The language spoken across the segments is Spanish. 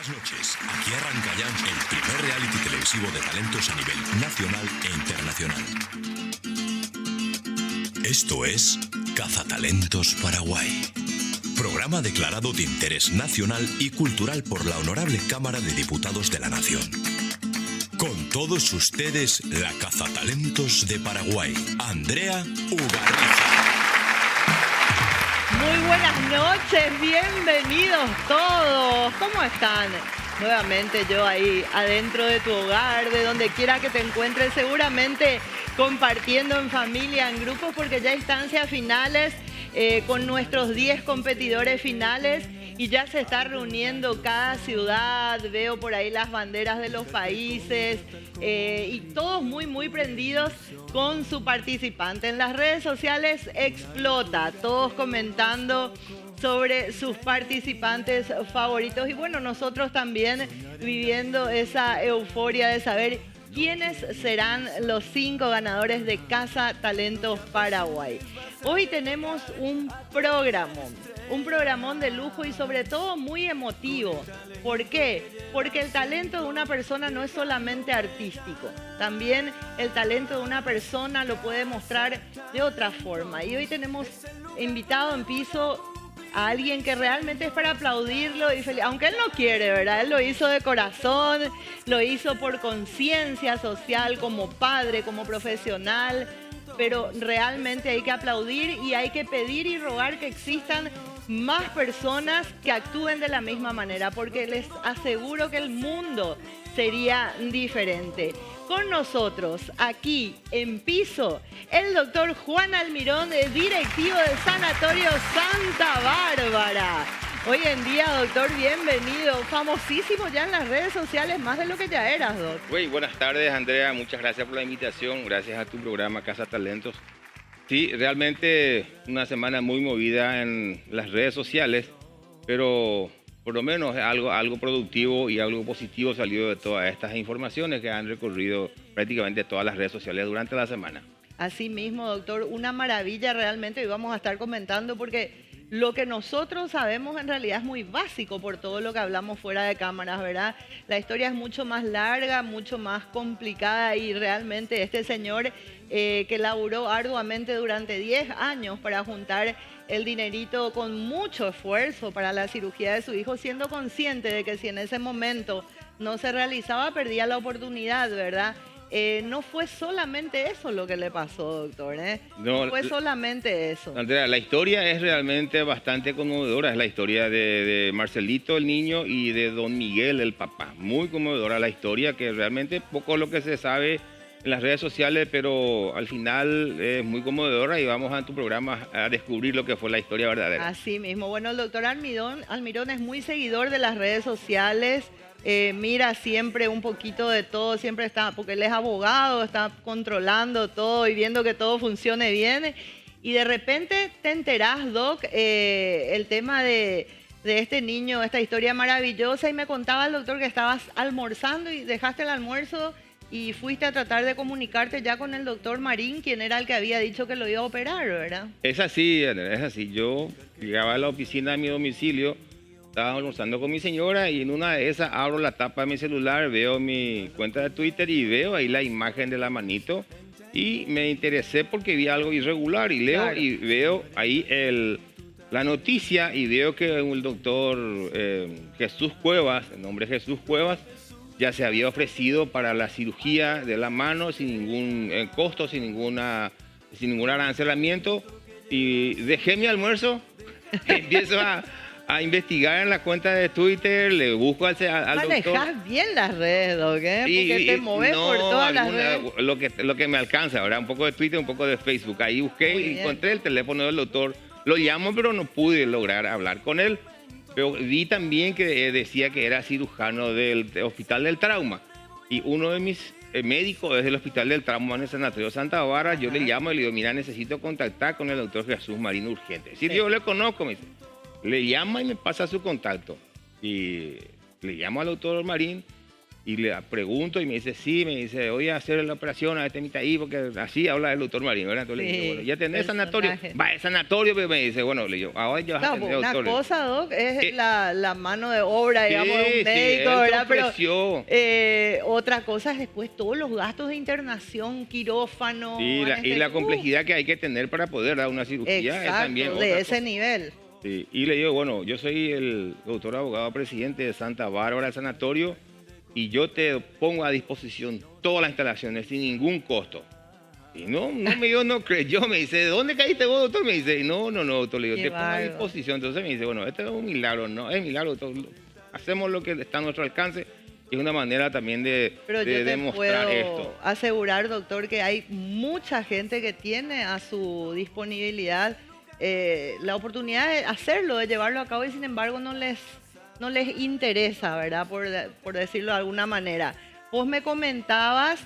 Buenas noches. Aquí arranca ya el primer reality televisivo de talentos a nivel nacional e internacional. Esto es Cazatalentos Paraguay. Programa declarado de interés nacional y cultural por la Honorable Cámara de Diputados de la Nación. Con todos ustedes, la Cazatalentos de Paraguay, Andrea Ugarriza. Muy buenas noches, bienvenidos todos. ¿Cómo están? Nuevamente yo ahí adentro de tu hogar, de donde quiera que te encuentres, seguramente compartiendo en familia, en grupos, porque ya instancias finales con nuestros 10 competidores finales y ya se está reuniendo cada ciudad. Veo por ahí las banderas de los países y todos muy prendidos con su participante. En las redes sociales explota, todos comentando sobre sus participantes favoritos y bueno, nosotros también viviendo esa euforia de saber quiénes serán los 5 ganadores de Cazatalentos Paraguay. Hoy tenemos un programón de lujo y sobre todo muy emotivo. ¿Por qué? Porque el talento de una persona no es solamente artístico, también el talento de una persona lo puede mostrar de otra forma. Y hoy tenemos invitado en piso a alguien que realmente es para aplaudirlo y aunque él no quiere, ¿verdad? Él lo hizo de corazón, lo hizo por conciencia social, como padre, como profesional, pero realmente hay que aplaudir y hay que pedir y rogar que existan más personas que actúen de la misma manera, porque les aseguro que el mundo sería diferente. Con nosotros, aquí en piso, el doctor Juan Almirón, directivo del Sanatorio Santa Bárbara. Hoy en día, doctor, bienvenido. Famosísimo ya en las redes sociales, más de lo que ya eras, doc. Buenas tardes, Andrea. Muchas gracias por la invitación. Gracias a tu programa Cazatalentos. Sí, realmente una semana muy movida en las redes sociales, pero por lo menos algo productivo y algo positivo salió de todas estas informaciones que han recorrido prácticamente todas las redes sociales durante la semana. Así mismo, doctor, una maravilla realmente, y vamos a estar comentando porque lo que nosotros sabemos en realidad es muy básico por todo lo que hablamos fuera de cámaras, ¿verdad? La historia es mucho más larga, mucho más complicada y realmente este señor que laburó arduamente durante 10 años para juntar el dinerito con mucho esfuerzo para la cirugía de su hijo, siendo consciente de que si en ese momento no se realizaba, perdía la oportunidad, ¿verdad? No fue solamente eso lo que le pasó, doctor, ¿eh? No fue solamente eso. Andrea, la historia es realmente bastante conmovedora. Es la historia de Marcelito, el niño, y de Don Miguel, el papá. Muy conmovedora la historia, que realmente poco lo que se sabe en las redes sociales, pero al final es muy conmovedora y vamos a tu programa a descubrir lo que fue la historia verdadera. Así mismo. Bueno, el doctor Almirón es muy seguidor de las redes sociales. Mira siempre un poquito de todo, siempre está, porque él es abogado, está controlando todo y viendo que todo funcione bien. Y de repente te enterás, Doc, el tema de este niño, esta historia maravillosa, y me contaba el doctor que estabas almorzando y dejaste el almuerzo y fuiste a tratar de comunicarte ya con el doctor Marín, quien era el que había dicho que lo iba a operar, ¿verdad? Es así, Andrea, es así. Yo llegaba a la oficina de mi domicilio, estaba almorzando con mi señora y en una de esas abro la tapa de mi celular, veo mi cuenta de Twitter y veo ahí la imagen de la manito y me interesé porque vi algo irregular y leo claro. Y veo ahí la noticia y veo que el doctor Jesús Cuevas, el nombre Jesús Cuevas, ya se había ofrecido para la cirugía de la mano sin ningún costo, sin ningún arancelamiento, y dejé mi almuerzo, empiezo a investigar en la cuenta de Twitter, le busco al doctor. Manejás bien las redes, ¿ok? Porque te mueves por todas las redes. Lo que me alcanza, ¿verdad? Un poco de Twitter, un poco de Facebook. Ahí busqué y encontré el teléfono del doctor. Lo llamo, pero no pude lograr hablar con él. Pero vi también que decía que era cirujano del Hospital del Trauma. Y uno de mis médicos es del Hospital del Trauma en el Sanatorio Santa Bárbara. Yo le llamo y le digo, mira, necesito contactar con el doctor Jesús Marín urgente. Es decir, yo le conozco, me dice. Le llama y me pasa su contacto. Y le llamo al doctor Marín Y le pregunto y me dice, sí, me dice, voy a hacer la operación a este ahí, porque así habla el doctor Marín, ¿verdad? Entonces le digo, bueno, ¿ya tenés sanatorio? Va, el sanatorio, me dice, bueno, le digo, ahora ya vas a tener una doctor. cosa, Doc, es la mano de obra, digamos, de un médico, él ¿verdad? Pero otra cosa es después todos los gastos de internación, quirófano. Sí, y la complejidad que hay que tener para poder dar una cirugía es también de ese nivel. Sí, y le digo, bueno, yo soy el doctor abogado presidente de Santa Bárbara, el sanatorio, y yo te pongo a disposición todas las instalaciones sin ningún costo. Y no creyó, me dice, ¿de dónde caíste vos, doctor? Me dice, no, doctor, le digo, te pongo a disposición. Entonces me dice, bueno, esto es un milagro, ¿no? Es milagro, hacemos lo que está a nuestro alcance. Es una manera también de demostrar esto. Puedo asegurar, doctor, que hay mucha gente que tiene a su disponibilidad la oportunidad de hacerlo, de llevarlo a cabo, y sin embargo no les interesa, ¿verdad? Por decirlo de alguna manera. Vos me comentabas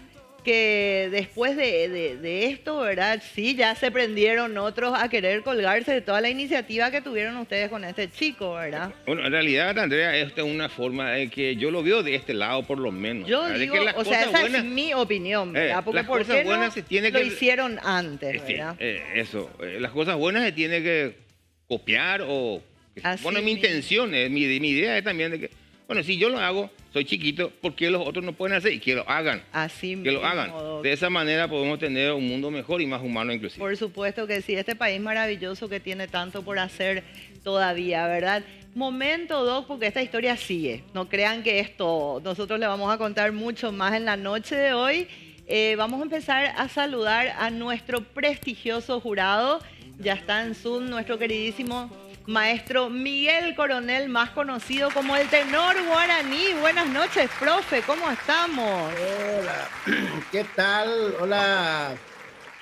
que después de esto, ¿verdad? Sí, ya se prendieron otros a querer colgarse de toda la iniciativa que tuvieron ustedes con este chico, ¿verdad? Bueno, en realidad, Andrea, esta es una forma de que yo lo veo de este lado, por lo menos. Yo digo, o sea, esa es mi opinión, ¿verdad? Porque ¿por qué no lo hicieron antes, verdad? Las cosas buenas se tienen que copiar o... Bueno, mi intención, mi idea es también de que, bueno, si yo lo hago, soy chiquito, ¿por qué los otros no pueden hacer? Y que lo hagan. Así que lo hagan. De esa manera podemos tener un mundo mejor y más humano inclusive. Por supuesto que sí, este país maravilloso que tiene tanto por hacer todavía, ¿verdad? Momento, Doc, porque esta historia sigue. No crean que es todo. Nosotros le vamos a contar mucho más en la noche de hoy. Vamos a empezar a saludar a nuestro prestigioso jurado. Ya está en Zoom nuestro queridísimo maestro Miguel Coronel, más conocido como el tenor guaraní. Buenas noches, profe, ¿cómo estamos? Hola, ¿qué tal? Hola,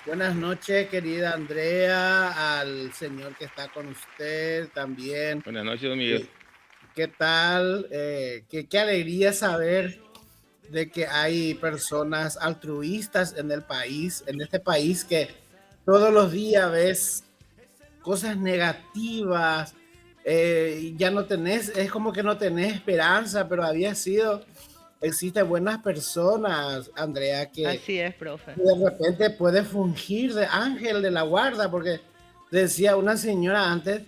buenas noches, querida Andrea, al señor que está con usted también. Buenas noches, don Miguel. ¿Qué tal? Qué alegría saber de que hay personas altruistas en el país, en este país, que todos los días ves cosas negativas, ya no tenés, es como que no tenés esperanza, pero existen buenas personas, Andrea, que así es, profe, de repente puede fungir de ángel de la guarda, porque decía una señora antes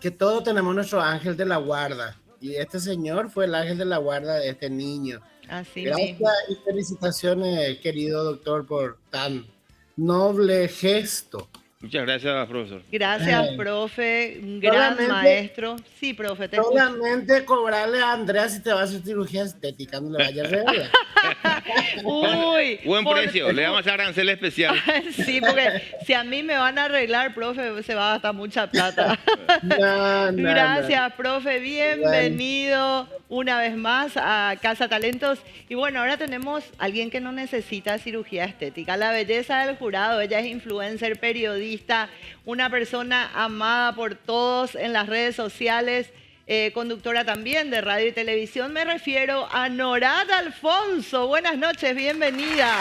que todos tenemos nuestro ángel de la guarda, y este señor fue el ángel de la guarda de este niño. Así Gracias mismo. Y felicitaciones, querido doctor, por tan noble gesto. Muchas gracias, profesor. Gracias, profe. Un gran maestro. Sí, profe, te escucho. Solamente cobrarle a Andrea si te va a hacer cirugía estética, no le vaya a regalar. Uy. Buen precio, le vamos a hacer arancel especial. Sí, porque si a mí me van a arreglar, profe, se va a gastar mucha plata. Gracias, profe. Bienvenido una vez más a Casa Talentos. Y bueno, ahora tenemos a alguien que no necesita cirugía estética. La belleza del jurado. Ella es influencer, periodista, una persona amada por todos en las redes sociales, conductora también de radio y televisión. Me refiero a Norad Alfonso. Buenas noches, bienvenida.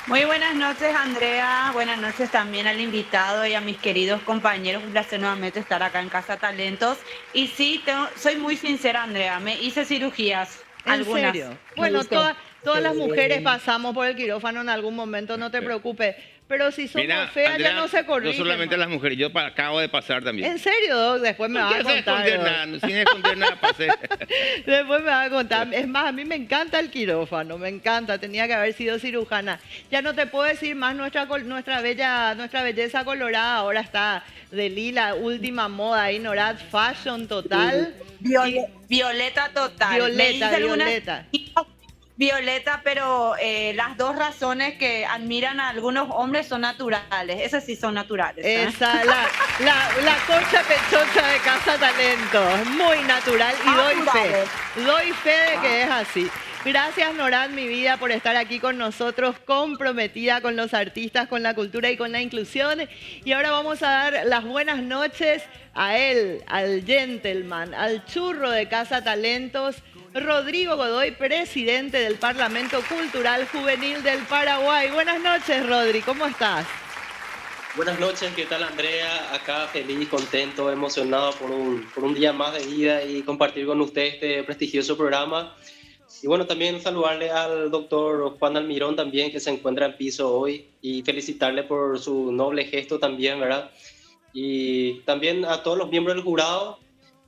Muy buenas noches, Andrea. Buenas noches también al invitado y a mis queridos compañeros. Un placer nuevamente estar acá en Casa Talentos. Y sí, soy muy sincera, Andrea. Me hice cirugías. ¿En serio? Bueno, todas las mujeres pasamos por el quirófano en algún momento, no te preocupes. Pero si somos feas, Andrea, ya no se corrige. No solamente las mujeres, yo acabo de pasar también. ¿En serio, Doc? Después me vas a contar. Sin esconder nada, pasé. Después me vas a contar. Es más, a mí me encanta el quirófano, me encanta. Tenía que haber sido cirujana. Ya no te puedo decir más nuestra belleza colorada. Ahora está de lila, última moda ahí, Norad, fashion total. Violeta total. Violeta, pero las dos razones que admiran a algunos hombres son naturales. Esas sí son naturales. Esa, la concha pechocha de Casa Talentos. Muy natural y doy fe de que es así. Gracias, Norad, mi vida, por estar aquí con nosotros, comprometida con los artistas, con la cultura y con la inclusión. Y ahora vamos a dar las buenas noches a él, al gentleman, al churro de Casa Talentos, Rodrigo Godoy, presidente del Parlamento Cultural Juvenil del Paraguay. Buenas noches, Rodri, ¿cómo estás? Buenas noches, ¿qué tal Andrea? Acá feliz, contento, emocionado por un día más de vida y compartir con usted este prestigioso programa. Y bueno, también saludarle al doctor Juan Almirón también, que se encuentra en piso hoy, y felicitarle por su noble gesto también, ¿verdad? Y también a todos los miembros del jurado,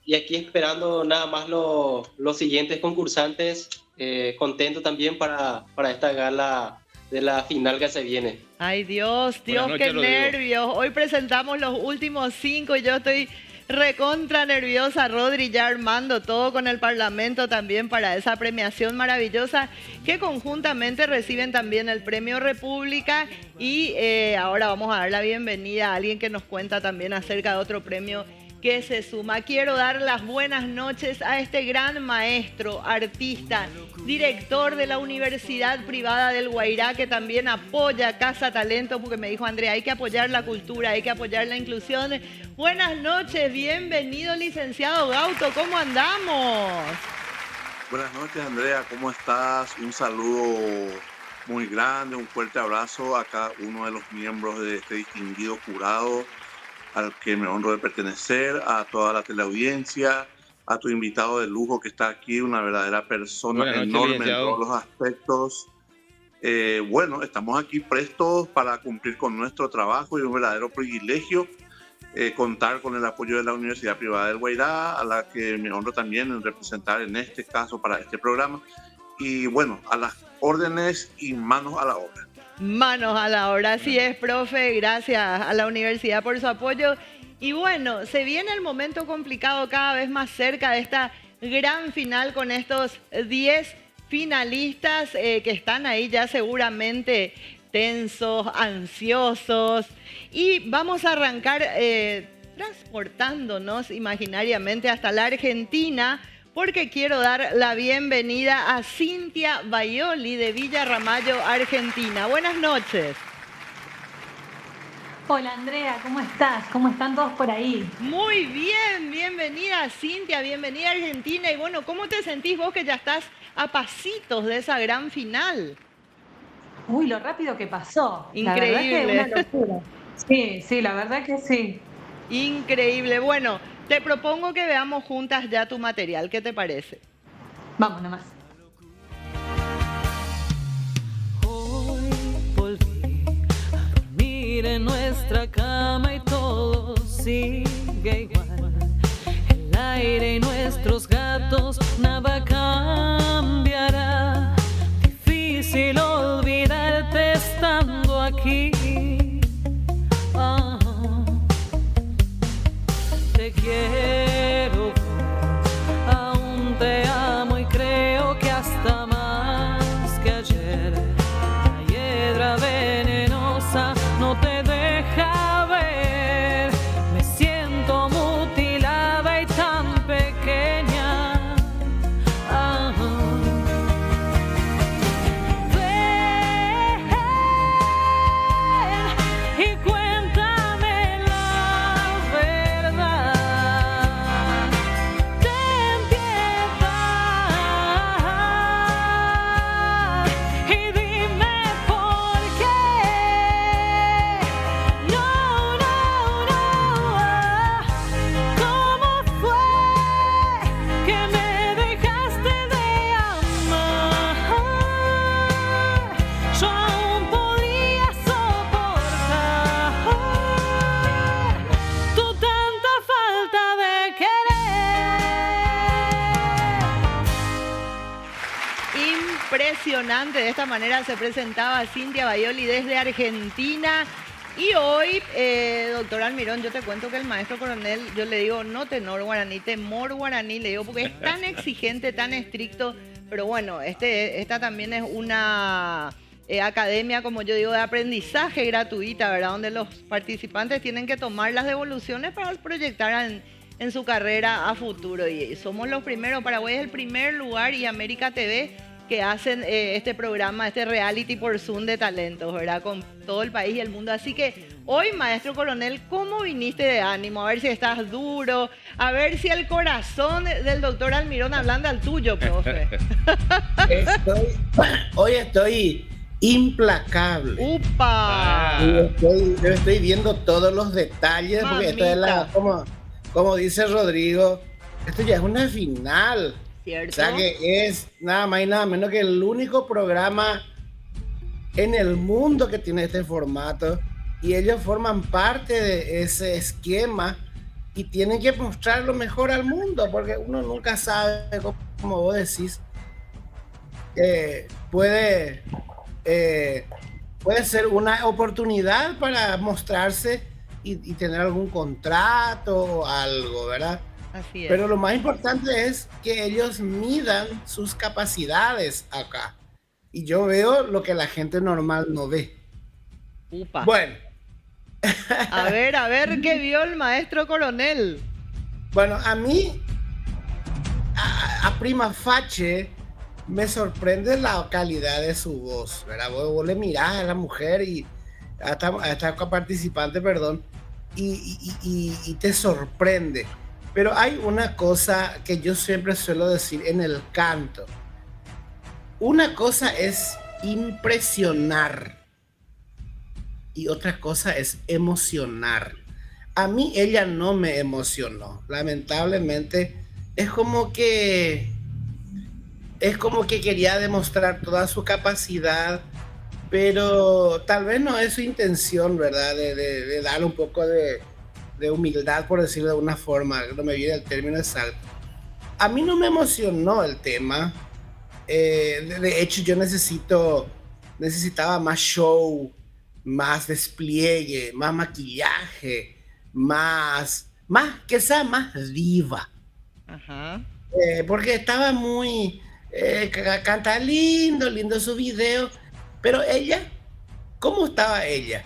y aquí esperando nada más los siguientes concursantes, contento también para esta gala de la final que se viene. Ay, Dios, Buenas noches, qué Rodrigo. nervios. Hoy presentamos los últimos 5 y yo estoy recontra nerviosa, Rodri, ya armando todo con el Parlamento también para esa premiación maravillosa que conjuntamente reciben también el Premio República y ahora vamos a dar la bienvenida a alguien que nos cuenta también acerca de otro premio que se suma. Quiero dar las buenas noches a este gran maestro, artista, director de la Universidad Privada del Guairá, que también apoya Casa Talento, porque me dijo Andrea, hay que apoyar la cultura, hay que apoyar la inclusión. Buenas noches, bienvenido licenciado Gauto, ¿cómo andamos? Buenas noches, Andrea, ¿cómo estás? Un saludo muy grande, un fuerte abrazo a cada uno de los miembros de este distinguido jurado al que me honro de pertenecer, a toda la teleaudiencia, a tu invitado de lujo que está aquí, una verdadera persona Buenas noches, enorme en licenciado. todos los aspectos. Bueno, estamos aquí prestos para cumplir con nuestro trabajo y un verdadero privilegio contar con el apoyo de la Universidad Privada del Guairá, a la que me honro también en representar en este caso para este programa. Y bueno, a las órdenes y manos a la obra. Manos a la obra, así es, profe, gracias a la universidad por su apoyo. Y bueno, se viene el momento complicado cada vez más cerca de esta gran final con estos 10 finalistas que están ahí ya seguramente tensos, ansiosos. Y vamos a arrancar transportándonos imaginariamente hasta la Argentina, porque quiero dar la bienvenida a Cintia Baioli de Villa Ramallo, Argentina. Buenas noches. Hola Andrea, ¿cómo estás? ¿Cómo están todos por ahí? Muy bien, bienvenida Cintia, bienvenida a Argentina. Y bueno, ¿cómo te sentís vos que ya estás a pasitos de esa gran final? Uy, lo rápido que pasó. Increíble. La verdad que una locura. Sí, la verdad que sí. Increíble. Bueno, te propongo que veamos juntas ya tu material. ¿Qué te parece? Vamos nomás. Hoy volví a dormir en nuestra cama y todo sigue igual. El aire y nuestros gatos, nada cambiará. Difícil olvidarte estando aquí. Ah, te quiero, aún te amo y creo que hasta más que ayer. La hiedra venenosa no te deja ver. Me siento mutilada y tan pequeña. Ah. Ven y cuéntame la verdad. Ten piedad y dime por qué. No. ¿Cómo fue que me dejaste de amar? Yo aún podría soportar tu tanta falta de querer. Impresionante. De esta manera se presentaba Cintia Baioli desde Argentina. Y hoy, doctor Almirón, yo te cuento que el maestro coronel, yo le digo no tenor guaraní, temor guaraní, le digo porque es tan exigente, tan estricto. Pero bueno, esta también es una academia, como yo digo, de aprendizaje gratuita, ¿verdad? Donde los participantes tienen que tomar las devoluciones para proyectar en su carrera a futuro. Y somos los primeros, Paraguay es el primer lugar y América TV que hacen este programa, este reality por Zoom de talentos, ¿verdad? Con todo el país y el mundo. Así que hoy, maestro coronel, ¿cómo viniste de ánimo? A ver si estás duro, a ver si el corazón del doctor Almirón hablando al tuyo, profe. Hoy estoy implacable. ¡Upa! Yo estoy viendo todos los detalles, porque esto es como dice Rodrigo, esto ya es una final. ¿Cierto? O sea que es nada más y nada menos que el único programa en el mundo que tiene este formato, y ellos forman parte de ese esquema y tienen que mostrar lo mejor al mundo, porque uno nunca sabe, como vos decís, puede ser una oportunidad para mostrarse y tener algún contrato o algo, ¿verdad? Así es. Pero lo más importante es que ellos midan sus capacidades acá. Y yo veo lo que la gente normal no ve. Upa. Bueno. A ver, ¿qué vio el maestro coronel? Bueno, a mí, a prima facie, me sorprende la calidad de su voz, ¿verdad? Vos le mirás a la mujer y a esta participante, perdón, y te sorprende. Pero hay una cosa que yo siempre suelo decir en el canto. Una cosa es impresionar y otra cosa es emocionar. A mí ella no me emocionó, lamentablemente. Es como que quería demostrar toda su capacidad, pero tal vez no es su intención, ¿verdad? De darle un poco de humildad, por decirlo de una forma, no me viene el término exacto. A mí no me emocionó el tema. De hecho, yo necesitaba más show, más despliegue, más maquillaje, más que sea más diva. Ajá. Porque estaba muy... canta lindo su video, pero ella, ¿cómo estaba ella?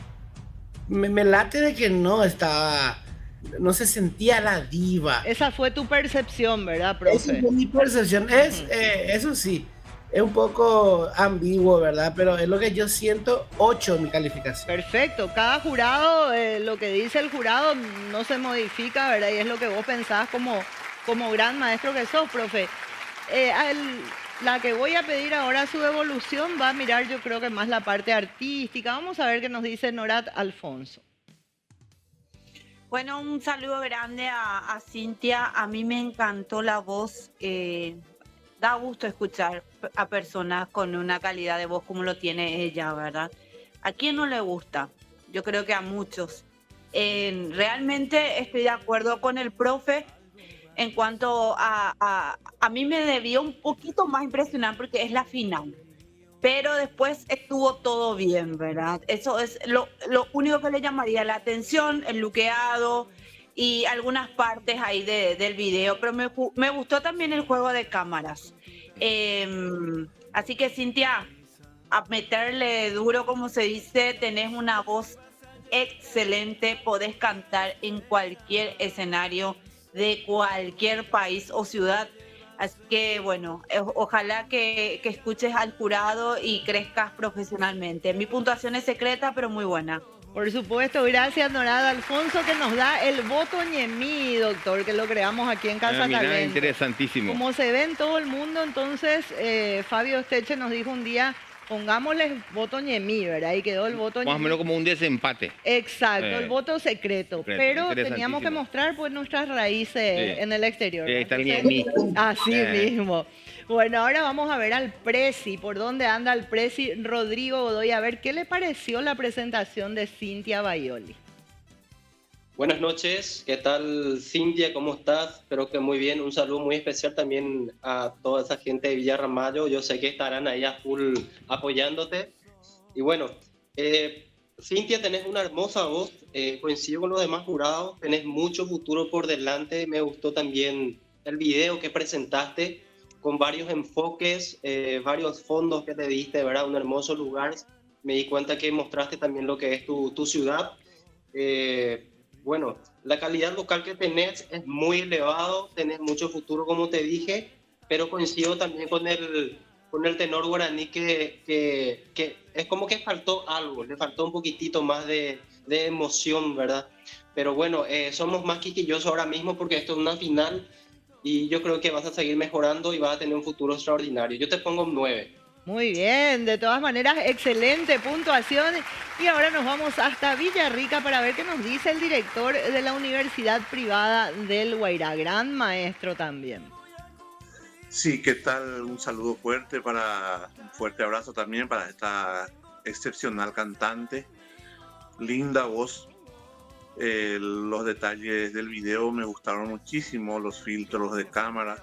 Me late de que no se sentía la diva. Esa fue tu percepción, ¿verdad, profe? Esa fue mi percepción. Eso sí, es un poco ambiguo, ¿verdad? Pero es lo que yo siento, 8 en mi calificación. Perfecto. Cada jurado, lo que dice el jurado no se modifica, ¿verdad? Y es lo que vos pensás como gran maestro que sos, profe. La que voy a pedir ahora su evolución va a mirar, yo creo que más la parte artística. Vamos a ver qué nos dice Norat Alfonso. Bueno, un saludo grande a Cintia. A mí me encantó la voz. Da gusto escuchar a personas con una calidad de voz como lo tiene ella, ¿verdad? ¿A quién no le gusta? Yo creo que a muchos. Realmente estoy de acuerdo con el profe en cuanto a mí me debió un poquito más impresionar porque es la final. Pero después estuvo todo bien, ¿verdad? Eso es lo único que le llamaría la atención, el luqueado y algunas partes ahí del video. Pero me gustó también el juego de cámaras. Así que, Cintia, a meterle duro, como se dice, tenés una voz excelente, podés cantar en cualquier escenario de cualquier país o ciudad. Así que, bueno, ojalá que escuches al jurado y crezcas profesionalmente. Mi puntuación es secreta, pero muy buena. Por supuesto, gracias, Norada Alfonso, que nos da el voto Ñemí, doctor, que lo creamos aquí en Casa Talento. Interesantísimo. Como se ve en todo el mundo, entonces, Fabio Esteche nos dijo un día, pongámosle voto Ñemí, ¿verdad? Y quedó el voto Ñemí. Más o menos como un desempate. Exacto, el voto secreto. Pero teníamos que mostrar pues nuestras raíces en el exterior. Sí, está el Ñemí. Así mismo. Bueno, ahora vamos a ver al Presi, por dónde anda el Presi Rodrigo Godoy. A ver, ¿qué le pareció la presentación de Cintia Baioli? Buenas noches, ¿qué tal, Cintia? ¿Cómo estás? Espero que muy bien. Un saludo muy especial también a toda esa gente de Villarramayo. Yo sé que estarán ahí a full apoyándote. Y bueno, Cintia, tenés una hermosa voz. Coincido con los demás jurados. Tenés mucho futuro por delante. Me gustó también el video que presentaste con varios enfoques, varios fondos que te diste, ¿verdad? Un hermoso lugar. Me di cuenta que mostraste también lo que es tu ciudad. Bueno, la calidad local que tenés es muy elevado, tenés mucho futuro, como te dije, pero coincido también con el tenor guaraní que es como que faltó algo, le faltó un poquitito más de emoción, ¿verdad? Pero bueno, somos más quisquillosos ahora mismo porque esto es una final y yo creo que vas a seguir mejorando y vas a tener un futuro extraordinario. Yo te pongo un 9. Muy bien, de todas maneras, excelente puntuación. Y ahora nos vamos hasta Villarrica para ver qué nos dice el director de la Universidad Privada del Guairá, gran maestro también. Sí, ¿qué tal? Un saludo fuerte un fuerte abrazo también para esta excepcional cantante, linda voz. Los detalles del video me gustaron muchísimo, los filtros de cámara,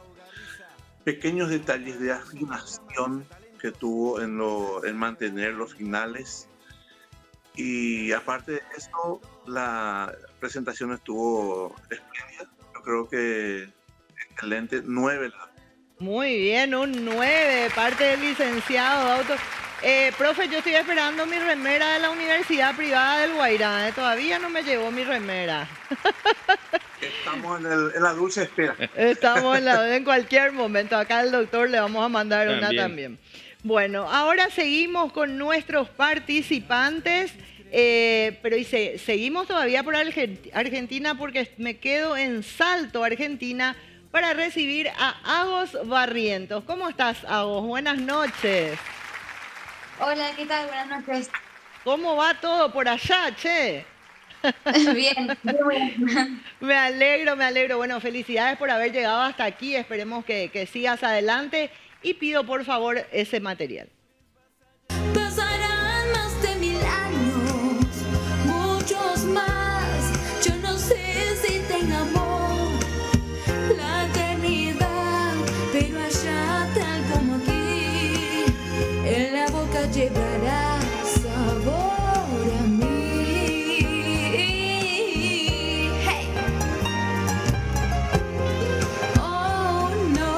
pequeños detalles de afinación que tuvo en mantener los finales. Y aparte de eso, la presentación estuvo espléndida. Yo creo que excelente, 9. Muy bien, un 9 de parte del licenciado Auto. Profe, yo estoy esperando mi remera de la Universidad Privada del Guairá. Todavía no me llegó mi remera. Estamos en la dulce espera. Estamos en cualquier momento. Acá al doctor le vamos a mandar una también. Bueno, ahora seguimos con nuestros participantes, pero seguimos todavía por Argentina porque me quedo en Salto, Argentina, para recibir a Agos Barrientos. ¿Cómo estás, Agos? Buenas noches. Hola, ¿qué tal? Buenas noches. ¿Cómo va todo por allá, che? Bien, bien. Me alegro. Bueno, felicidades por haber llegado hasta aquí. Esperemos que sigas adelante y pido por favor ese material. Pasarán más de 1000 años, muchos más. Yo no sé si tenga amor, la eternidad, pero allá tal como aquí, en la boca llevará sabor a mí. Hey. Oh no,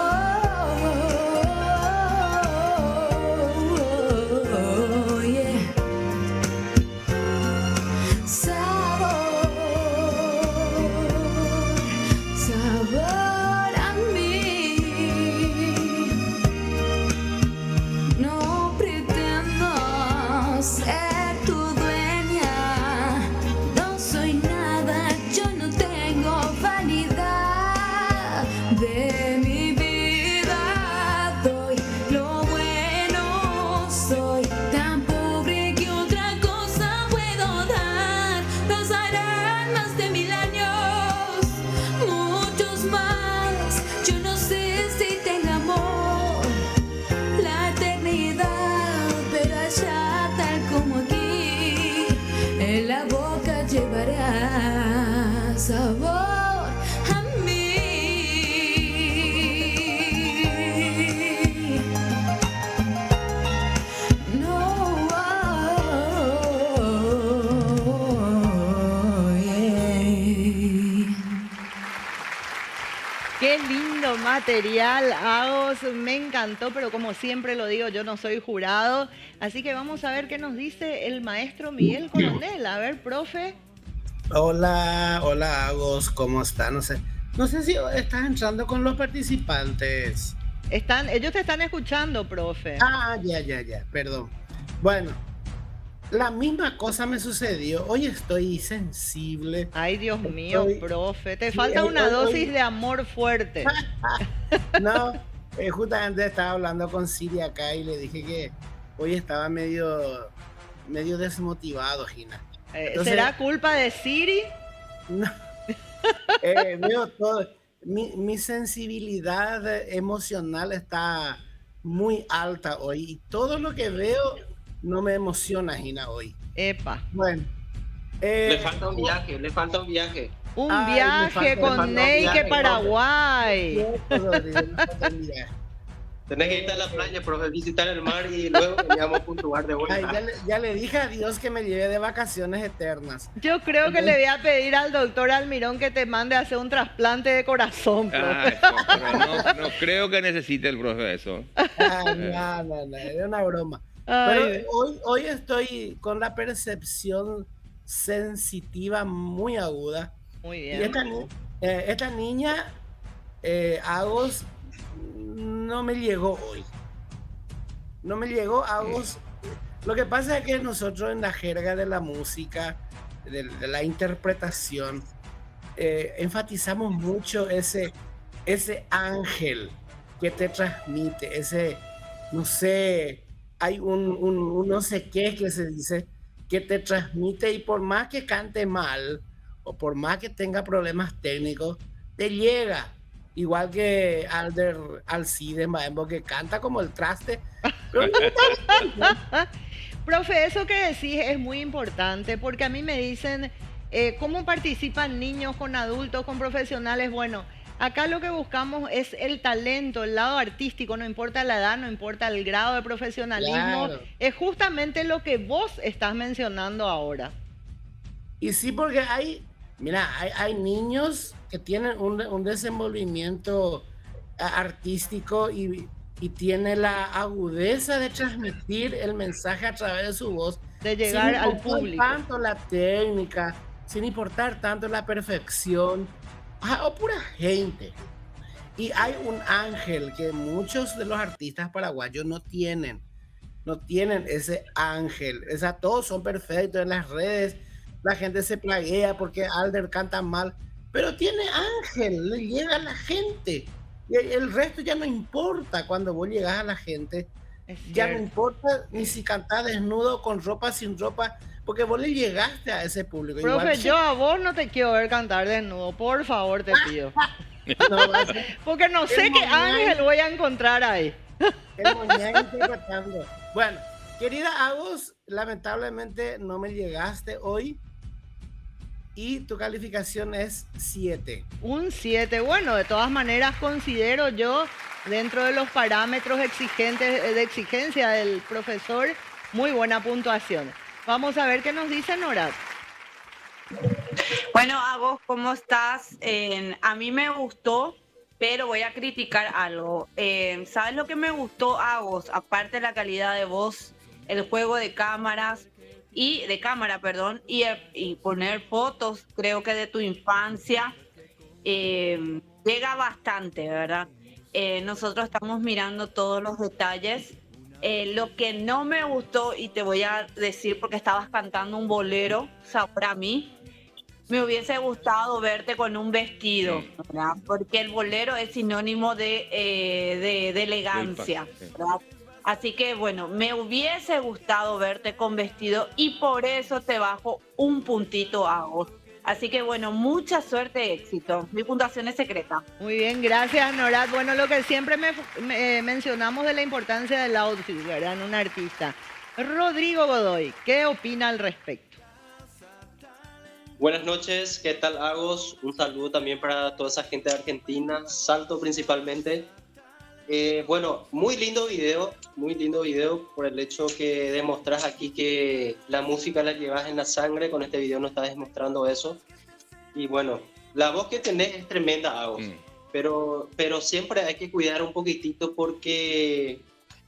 yeah. Sabor a mí. No pretendo ser tu dueña, no soy nada, yo no tengo vanidad de mi vida, doy lo bueno, soy tan pobre que otra cosa puedo dar. Pasarán más de 1000 años, muchos más, yo no sé si tenga amor, la eternidad, pero allá tal como aquí, en la boca llevará sabor a mí. No, yeah. Qué lindo material, Agos, me encantó, pero como siempre lo digo, yo no soy jurado, así que vamos a ver qué nos dice el maestro Miguel Coronel. A ver, profe. Hola, Agos, ¿cómo están? No sé si estás entrando con los participantes. Ellos te están escuchando, profe. Ah, ya, perdón. Bueno, la misma cosa me sucedió. Hoy estoy sensible. Ay, Dios mío, profe, te falta hoy- una hoy- dosis de amor fuerte. No, justamente estaba hablando con Siri acá y le dije que hoy estaba medio desmotivado, Gina. Entonces- ¿Será culpa de Siri? No. Veo todo. Mi sensibilidad emocional está muy alta hoy y todo lo que veo no me emociona, Gina, hoy. Epa. Bueno. Le falta un viaje. Un Ay, me viaje falta con un Neike viaje, Paraguay. Cierto, Rodrigo, me falta un viaje. Tenés que irte a la playa, profe, visitar el mar y luego veníamos a puntuar de Ay, vuelta. ya le dije a Dios que me lleve de vacaciones eternas. Yo creo que le voy a pedir al doctor Almirón que te mande a hacer un trasplante de corazón, profe. No creo que necesite el profe eso. No, era una broma. Ay. Pero hoy estoy con la percepción sensitiva muy aguda. Muy Y bien. esta niña, Agos, no me llegó hoy. No me llegó Agos. Lo que pasa es que nosotros en la jerga de la música, de la interpretación, enfatizamos mucho ese ángel que te transmite, ese, no sé, hay un no sé qué que se dice que te transmite, y por más que cante mal o por más que tenga problemas técnicos, te llega. Igual que Alder Alcide Maembo, que canta como el traste, pero le gusta a la gente. Profe, eso que decís es muy importante porque a mí me dicen cómo participan niños con adultos, con profesionales. Bueno, acá lo que buscamos es el talento, el lado artístico, no importa la edad, no importa el grado de profesionalismo. Claro. Es justamente lo que vos estás mencionando ahora. Y sí, porque mira, hay niños que tienen un desenvolvimiento artístico y tiene la agudeza de transmitir el mensaje a través de su voz, De sin llegar al importar público. tanto la técnica, sin importar tanto la perfección, o pura gente. Y hay un ángel que muchos de los artistas paraguayos no tienen. No tienen ese ángel. Todos son perfectos en las redes. La gente se plaguea porque Alder canta mal. Pero tiene ángel, le llega a la gente. Y el resto ya no importa cuando vos llegas a la gente. Es Ya no cierto. importa ni si cantás desnudo, con ropa, sin ropa, porque vos le llegaste a ese público. Igual Profe, que yo a vos no te quiero ver cantar desnudo, por favor te pido. no va a ser Porque no sé el qué Moñay. ángel voy a encontrar ahí. El Moñay interpretando. Bueno, querida Agus, lamentablemente no me llegaste hoy y tu calificación es 7. Un 7. Bueno, de todas maneras considero yo, dentro de los parámetros exigentes de exigencia del profesor, muy buena puntuación. Vamos a ver qué nos dice Norat. Bueno, Agos, ¿cómo estás? A mí me gustó, pero voy a criticar algo. ¿Sabes lo que me gustó, Agos? Aparte de la calidad de voz, el juego de cámaras de cámara, perdón, y poner fotos, creo que de tu infancia, llega bastante, ¿verdad? Nosotros estamos mirando todos los detalles. Lo que no me gustó, y te voy a decir porque estabas cantando un bolero, sabor a mí, me hubiese gustado verte con un vestido, ¿verdad? Porque el bolero es sinónimo de elegancia, ¿verdad? Así que bueno, me hubiese gustado verte con vestido y por eso te bajo un puntito a vos. Así que bueno, mucha suerte y éxito. Mi puntuación es secreta. Muy bien, gracias Norat. Bueno, lo que siempre mencionamos de la importancia del outfit, ¿verdad? En un artista. Rodrigo Godoy, ¿qué opina al respecto? Buenas noches, ¿qué tal, Agos? Un saludo también para toda esa gente de Argentina, Salto principalmente. Bueno, muy lindo video por el hecho que demostras aquí que la música la llevas en la sangre. Con este video no estás demostrando eso. Y bueno, la voz que tenés es tremenda, Agos. Pero siempre hay que cuidar un poquitito porque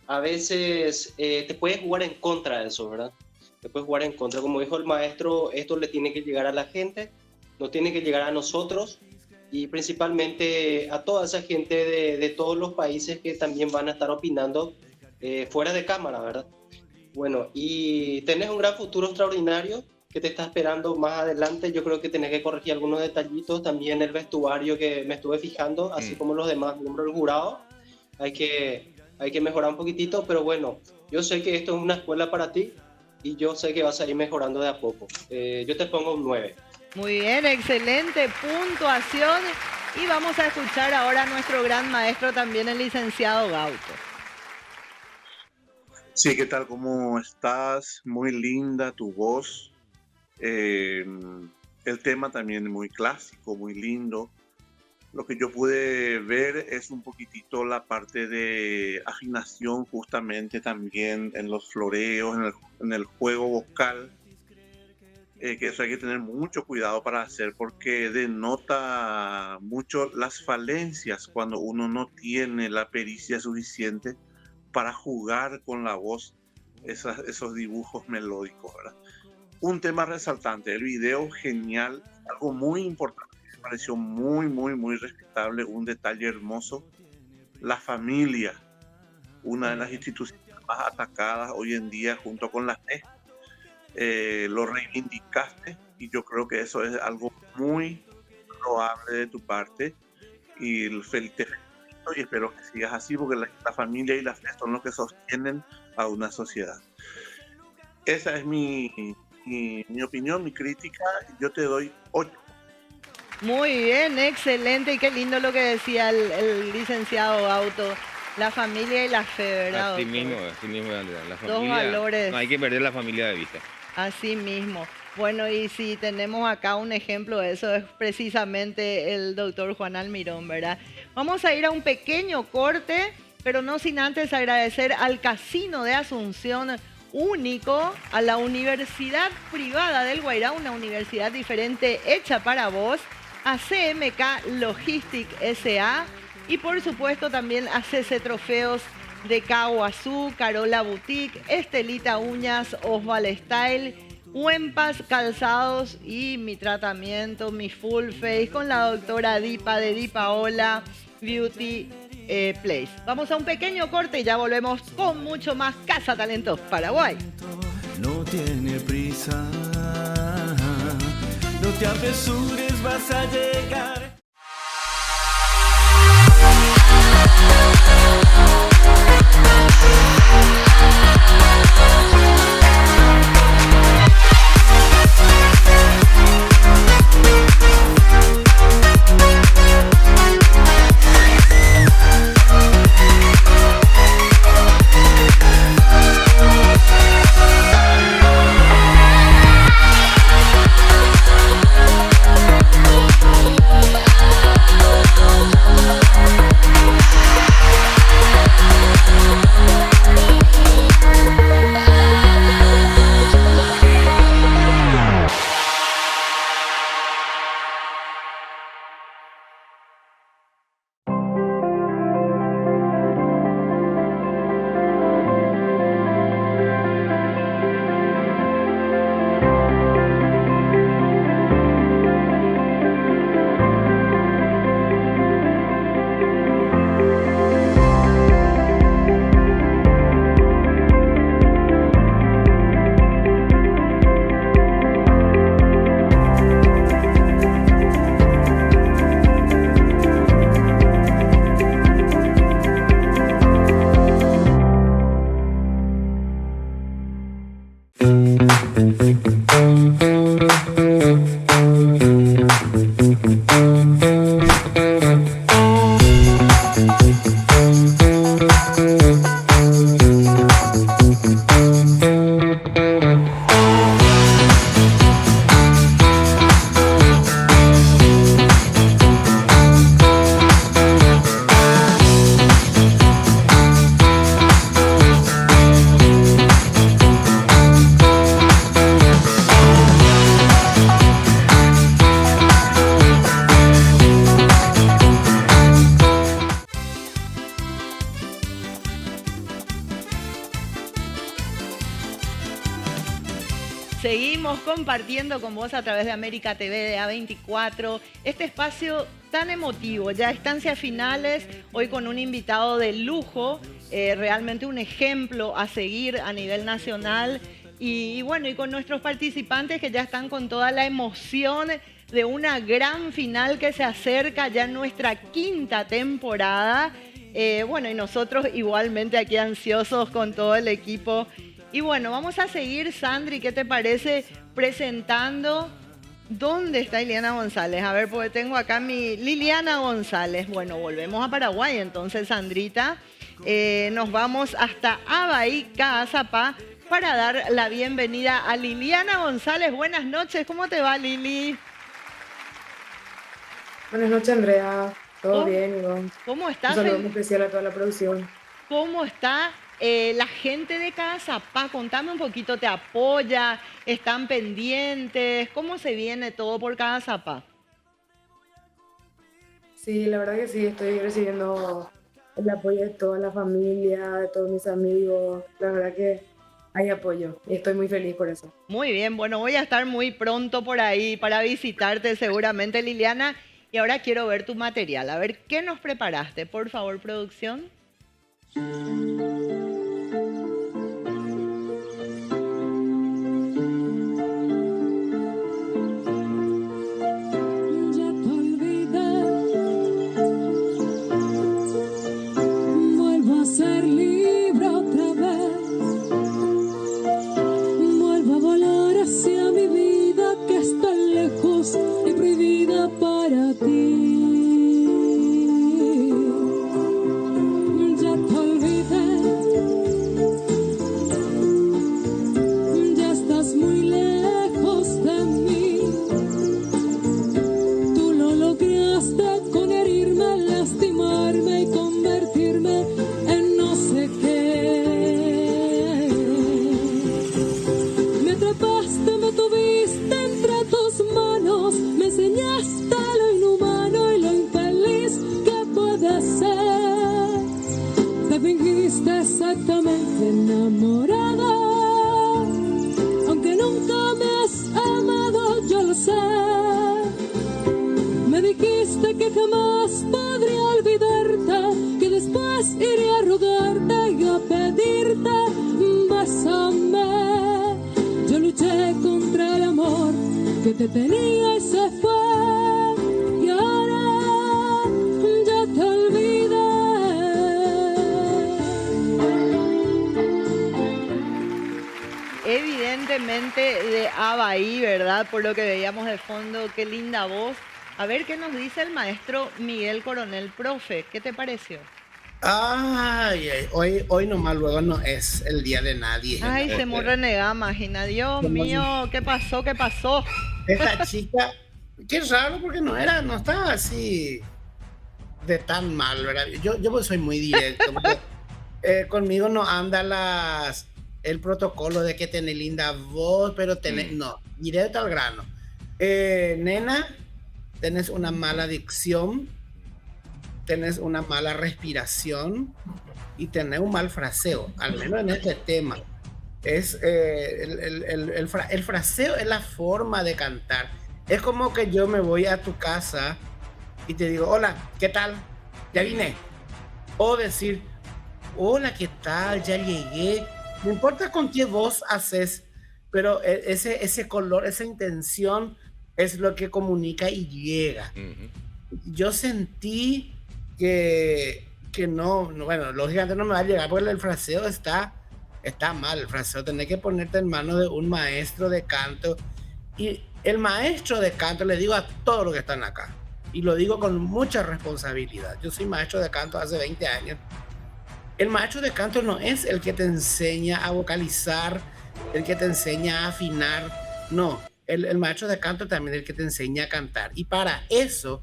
a veces te puedes jugar en contra de eso, ¿verdad? Te puedes jugar en contra. Como dijo el maestro, esto le tiene que llegar a la gente, no tiene que llegar a nosotros. Y principalmente a toda esa gente de todos los países que también van a estar opinando fuera de cámara, ¿verdad? Bueno, y tenés un gran futuro extraordinario que te está esperando más adelante. Yo creo que tenés que corregir algunos detallitos, también el vestuario que me estuve fijando, así como los demás miembros del jurado. Hay que mejorar un poquitito, pero bueno, yo sé que esto es una escuela para ti y yo sé que vas a ir mejorando de a poco. Yo te pongo un 9. Muy bien, excelente puntuación. Y vamos a escuchar ahora a nuestro gran maestro, también el licenciado Gauto. Sí, ¿qué tal? ¿Cómo estás? Muy linda tu voz. El tema también muy clásico, muy lindo. Lo que yo pude ver es un poquitito la parte de afinación, justamente también en los floreos, en el juego vocal. Que eso hay que tener mucho cuidado para hacer porque denota mucho las falencias cuando uno no tiene la pericia suficiente para jugar con la voz esos dibujos melódicos, ¿verdad? Un tema resaltante, el video genial, algo muy importante, me pareció muy respetable, un detalle hermoso, la familia, una de las instituciones más atacadas hoy en día junto con la NES. Lo reivindicaste y yo creo que eso es algo muy loable de tu parte y te felicito felicito y espero que sigas así porque la familia y la fe son los que sostienen a una sociedad. Esa es mi opinión, mi crítica. Yo te doy 8. Muy bien, excelente. Y qué lindo lo que decía el licenciado Auto. La familia y la fe, ¿verdad? Así doctor? mismo, Andrea. La Dos familia, valores. no hay que perder la familia de vista. Así mismo. Bueno, y si tenemos acá un ejemplo de eso, es precisamente el doctor Juan Almirón, ¿verdad? Vamos a ir a un pequeño corte, pero no sin antes agradecer al Casino de Asunción Único, a la Universidad Privada del Guairá, una universidad diferente hecha para vos, a CMK Logistics S.A. y por supuesto también a CC Trofeos de Caguazú, Carola Boutique, Estelita Uñas, Osval Style, Huempas Calzados y mi tratamiento, mi full face con la doctora Dipa de Dipaola Beauty Place. Vamos a un pequeño corte y ya volvemos con mucho más Casa Talentos Paraguay. No tiene prisa, no te apresures, vas a llegar. Seguimos compartiendo con vos a través de América TV de A24 este espacio tan emotivo, ya estancias finales, hoy con un invitado de lujo, realmente un ejemplo a seguir a nivel nacional y bueno, y con nuestros participantes que ya están con toda la emoción de una gran final que se acerca ya en nuestra quinta temporada. Bueno, y nosotros igualmente aquí ansiosos con todo el equipo. Y bueno, vamos a seguir, Sandri, ¿qué te parece? Presentando, ¿dónde está Liliana González? A ver, porque tengo acá mi Liliana González. Bueno, volvemos a Paraguay, entonces, Sandrita. Nos vamos hasta Abaí, Caazapá, para dar la bienvenida a Liliana González. Buenas noches, ¿cómo te va, Lili? Buenas noches, Andrea. ¿Todo bien, Iván? ¿Cómo estás? Un saludo muy especial a toda la producción. ¿Cómo está la gente de Caazapá? Contame un poquito, ¿te apoya? ¿Están pendientes? ¿Cómo se viene todo por Caazapá? Sí, la verdad que sí, estoy recibiendo el apoyo de toda la familia, de todos mis amigos. La verdad que hay apoyo y estoy muy feliz por eso. Muy bien, bueno, voy a estar muy pronto por ahí para visitarte seguramente, Liliana. Y ahora quiero ver tu material. A ver, ¿qué nos preparaste? Por favor, producción. viste exactamente enamorada. Aunque nunca me has amado, yo lo sé. Me dijiste que jamás podría olvidarte, que después iría a rogarte y a pedirte, bésame. Yo luché contra el amor que te tenía y se fue, y ahora ya te olvidé. Evidentemente de Abahí, ¿verdad? Por lo que veíamos de fondo, qué linda voz. A ver qué nos dice el maestro Miguel Coronel. Profe, ¿qué te pareció? Ay, hoy nomás luego no es el día de nadie. Ay, se me renega, imagina. Dios mío, ¿qué pasó? ¿Qué pasó? Esta chica, qué raro porque no estaba así de tan mal, ¿verdad? Yo soy muy directo, porque conmigo no anda el protocolo de que tenés linda voz, pero no, directo al grano. Nena, tenés una mala dicción, tenés una mala respiración y tenés un mal fraseo, al menos en este tema. Es el fraseo es la forma de cantar. Es como que yo me voy a tu casa y te digo, hola, ¿qué tal? Ya vine. O decir, hola, ¿qué tal? Ya llegué. No importa con qué voz haces, pero ese color, esa intención es lo que comunica y llega. Yo sentí que no, bueno, lógicamente no me va a llegar porque el fraseo está mal. El fraseo tenés que ponerte en manos de un maestro de canto. Y el maestro de canto, le digo a todos los que están acá, y lo digo con mucha responsabilidad. Yo soy maestro de canto hace 20 años. El maestro de canto no es el que te enseña a vocalizar, el que te enseña a afinar. No, el maestro de canto también es el que te enseña a cantar. Y para eso,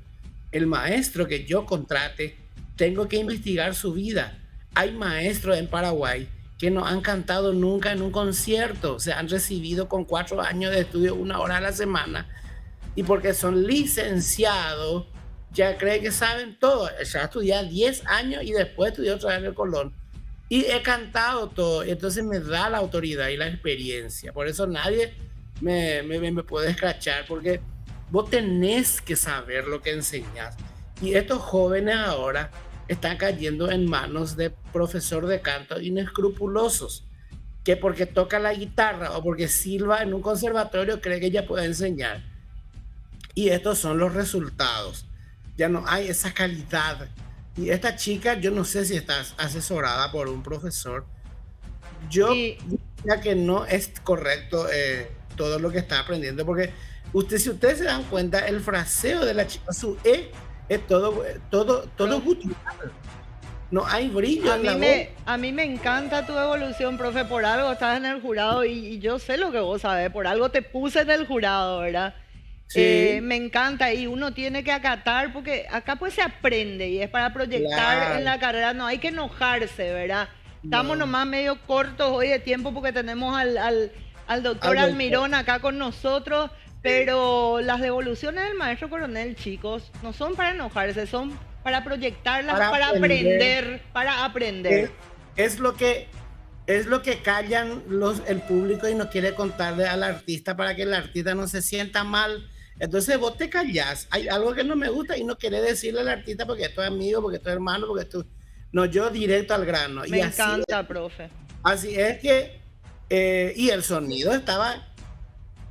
el maestro que yo contrate, tengo que investigar su vida. Hay maestros en Paraguay que no han cantado nunca en un concierto, se han recibido con 4 años de estudio, 1 hora a la semana, y porque son licenciados, ya creen que saben todo. Ya estudié 10 años y después estudié otra vez en el Colón. Y he cantado todo, entonces me da la autoridad y la experiencia. Por eso nadie me puede escrachar, porque vos tenés que saber lo que enseñás. Y estos jóvenes ahora están cayendo en manos de profesor de canto inescrupulosos, que porque toca la guitarra o porque silba en un conservatorio cree que ella puede enseñar. Y estos son los resultados. Ya no hay esa calidad. Y esta chica, yo no sé si está asesorada por un profesor. Yo diría que no es correcto todo lo que está aprendiendo, porque si ustedes se dan cuenta, el fraseo de la chica, su E es todo gutural. No hay brillo en la voz. A mí me encanta tu evolución, profe. Por algo estás en el jurado y yo sé lo que vos sabés. Por algo te puse en el jurado, ¿verdad? Sí. Me encanta y uno tiene que acatar porque acá pues se aprende y es para proyectar en la carrera. No hay que enojarse, ¿verdad? Estamos nomás medio cortos hoy de tiempo porque tenemos al doctor Almirón acá con nosotros. Pero las devoluciones del maestro Coronel, chicos, no son para enojarse, son para proyectarlas, para aprender. Es lo que callan el público y no quiere contarle al artista para que el artista no se sienta mal. Entonces vos te callás. Hay algo que no me gusta y no quiere decirle al artista porque estoy amigo, porque estoy hermano, porque estoy... No, yo directo al grano. Me encanta, profe. Así es que... y el sonido estaba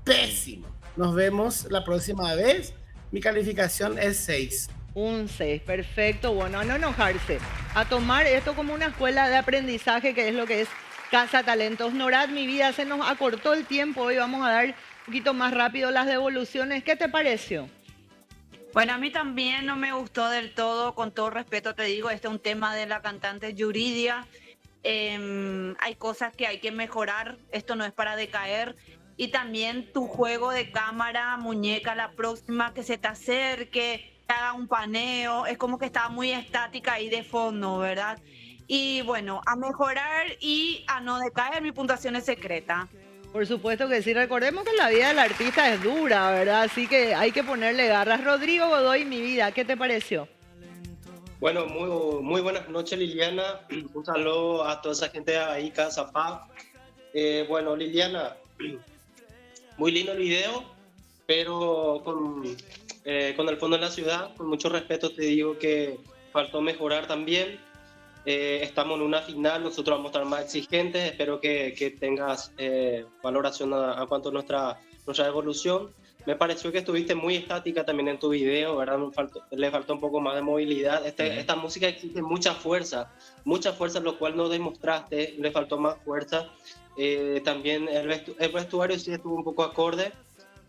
pésimo. Nos vemos la próxima vez. Mi calificación es 6. Un 6, perfecto. Bueno, a no enojarse. A tomar esto como una escuela de aprendizaje, que es lo que es Casa Talentos. Norad, mi vida, se nos acortó el tiempo. Hoy vamos a dar un poquito más rápido las devoluciones. ¿Qué te pareció? Bueno, a mí también no me gustó del todo. Con todo respeto te digo, este es un tema de la cantante Yuridia. Hay cosas que hay que mejorar. Esto no es para decaer. Y también tu juego de cámara, muñeca, la próxima que se te acerque, que haga un paneo, es como que estaba muy estática ahí de fondo, ¿verdad? Y bueno, a mejorar y a no decaer, mi puntuación es secreta. Por supuesto que sí, recordemos que la vida del artista es dura, ¿verdad? Así que hay que ponerle garras. Rodrigo Godoy, mi vida, ¿qué te pareció? Bueno, muy buenas noches, Liliana. Un saludo a toda esa gente ahí, Casa Paz. Bueno, Liliana, muy lindo el video, pero con el fondo en la ciudad, con mucho respeto te digo que faltó mejorar también. Estamos en una final, nosotros vamos a estar más exigentes. Espero que tengas valoración a cuanto a nuestra evolución. Me pareció que estuviste muy estática también en tu video, ¿verdad? Le faltó un poco más de movilidad. Esta música exige mucha fuerza, lo cual no demostraste, le faltó más fuerza. También el vestuario sí estuvo un poco acorde.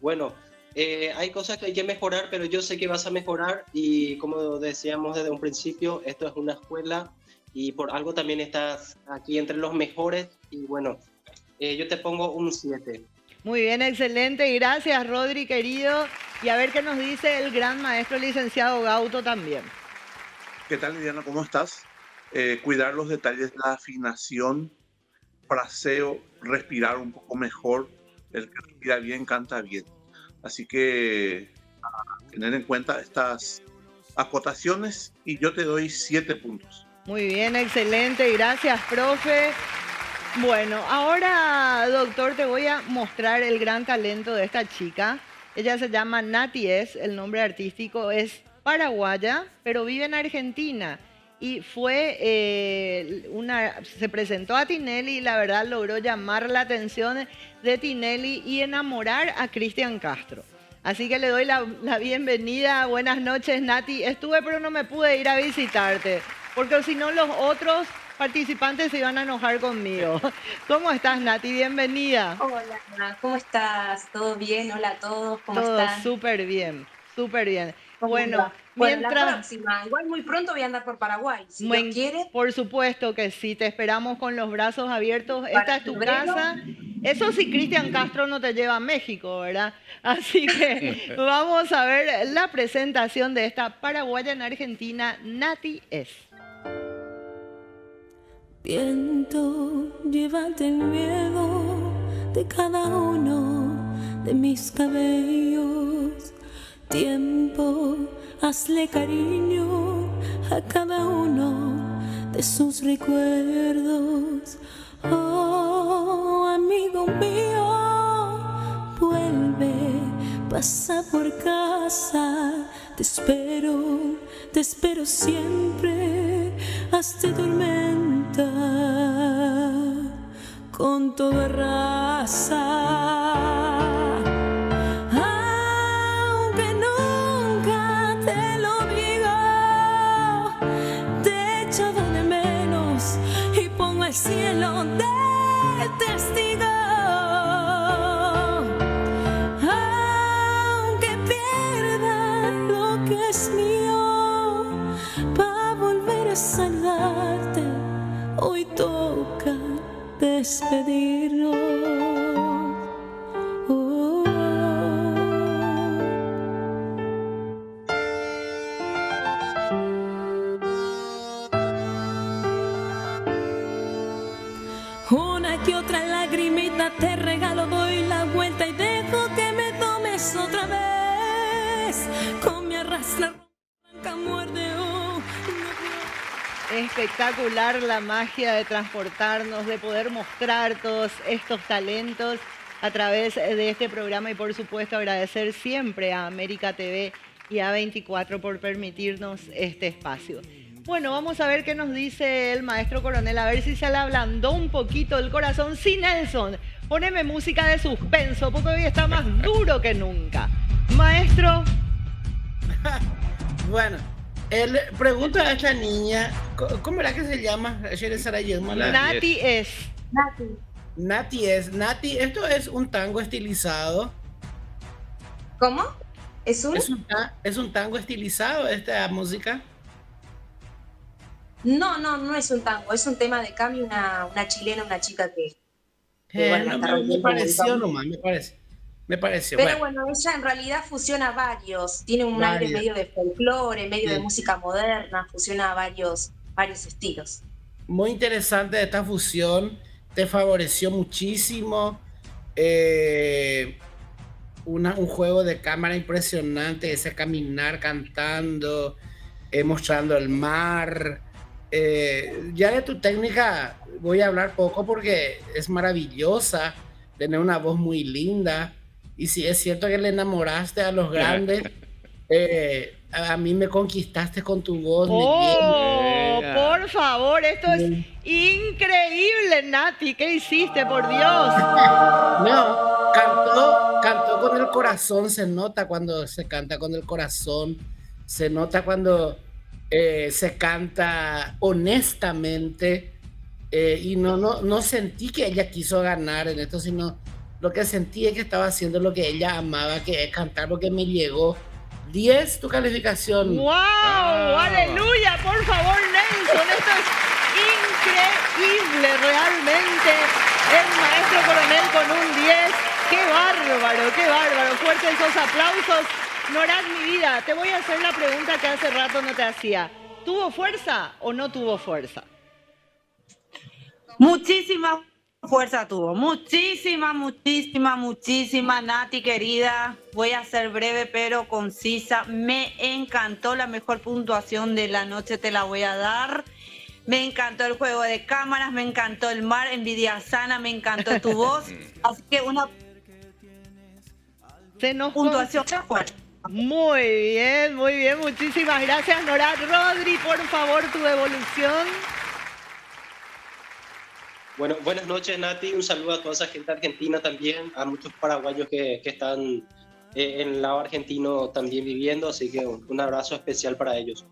Bueno, hay cosas que hay que mejorar, pero yo sé que vas a mejorar y como decíamos desde un principio, esto es una escuela y por algo también estás aquí entre los mejores y bueno, yo te pongo un 7. Muy bien, excelente. Gracias, Rodri, querido. Y a ver qué nos dice el gran maestro licenciado Gauto también. ¿Qué tal, Liliana? ¿Cómo estás? Cuidar los detalles de la afinación, fraseo, respirar un poco mejor. El que respira bien, canta bien. Así que tener en cuenta estas acotaciones y yo te doy 7 puntos. Muy bien, excelente. Gracias, profe. Bueno, ahora, doctor, te voy a mostrar el gran talento de esta chica. Ella se llama Nati Es, el nombre artístico es paraguaya, pero vive en Argentina. Y se presentó a Tinelli y la verdad logró llamar la atención de Tinelli y enamorar a Cristian Castro. Así que le doy la bienvenida. Buenas noches, Nati. Estuve, pero no me pude ir a visitarte, porque si no los otros participantes se iban a enojar conmigo. ¿Cómo estás, Nati? Bienvenida. Hola, ¿cómo estás? ¿Todo bien? Hola a todos, ¿cómo Todo están? súper bien, súper bien. Bueno, mientras... la próxima, igual muy pronto voy a andar por Paraguay, si Dios quiere. Por supuesto que sí, te esperamos con los brazos abiertos. Esta es tu casa. Eso sí, Cristian Castro no te lleva a México, ¿verdad? Así que vamos a ver la presentación de esta paraguaya en Argentina, Nati Es. Viento, llévate el miedo de cada uno de mis cabellos. Tiempo, hazle cariño a cada uno de sus recuerdos. Oh, amigo mío, vuelve, pasa por casa. Te espero siempre, hazte tormenta con toda raza. Aunque nunca te lo digo, te he echado de menos y pongo el cielo de testigo. Aunque pierda lo que es mío, para volver a saludarte, hoy toca despedirnos. Una que otra lagrimita te regalo, doy la vuelta y dejo que me tomes otra vez. Con mi arrastra, arranca, muerde, Espectacular la magia de transportarnos, de poder mostrar todos estos talentos a través de este programa y por supuesto agradecer siempre a América TV y a 24 por permitirnos este espacio. Bueno, vamos a ver qué nos dice el maestro Coronel, a ver si se le ablandó un poquito el corazón. Sí, Nelson, poneme música de suspenso porque hoy está más duro que nunca. Maestro. Bueno. Él pregunta a esta niña, ¿cómo era que se llama? Nati Es. Nati Es. Nati, esto es un tango estilizado. ¿Cómo? ¿Es un tango estilizado esta música? No es un tango, es un tema de cambio, una chilena, una chica que bueno, me pareció nomás, me pareció. Pero bueno, ella en realidad fusiona varios, tiene un aire medio de folclore, medio de música moderna, fusiona varios estilos. Muy interesante esta fusión, te favoreció muchísimo, un juego de cámara impresionante, ese caminar cantando, mostrando el mar. Ya de tu técnica voy a hablar poco porque es maravillosa, tener una voz muy linda, y si es cierto que le enamoraste a los grandes, a mí me conquistaste con tu voz. ¡Oh, por favor! Esto es increíble, Nati. ¿Qué hiciste, por Dios? No, cantó con el corazón. Se nota cuando se canta con el corazón. Se nota cuando se canta honestamente. Y no sentí que ella quiso ganar en esto, sino lo que sentí es que estaba haciendo lo que ella amaba, que es cantar, porque me llegó. 10 tu calificación. ¡Wow! ¡Aleluya! Por favor, Nelson, esto es increíble, realmente. El maestro coronel con un 10. ¡Qué bárbaro, qué bárbaro! Fuertes esos aplausos. Norad, mi vida, te voy a hacer la pregunta que hace rato no te hacía. ¿Tuvo fuerza o no tuvo fuerza? Muchísima fuerza tuvo, muchísima, Nati querida. Voy a ser breve pero concisa. Me encantó, la mejor puntuación de la noche te la voy a dar. Me encantó el juego de cámaras, me encantó el mar, envidia sana, me encantó tu voz. Así que una puntuación fuerte. Muy bien, muchísimas gracias, Norad. Rodri, por favor, tu devolución. Bueno, buenas noches, Nati. Un saludo a toda esa gente argentina también, a muchos paraguayos que están en el lado argentino también viviendo, así que un abrazo especial para ellos.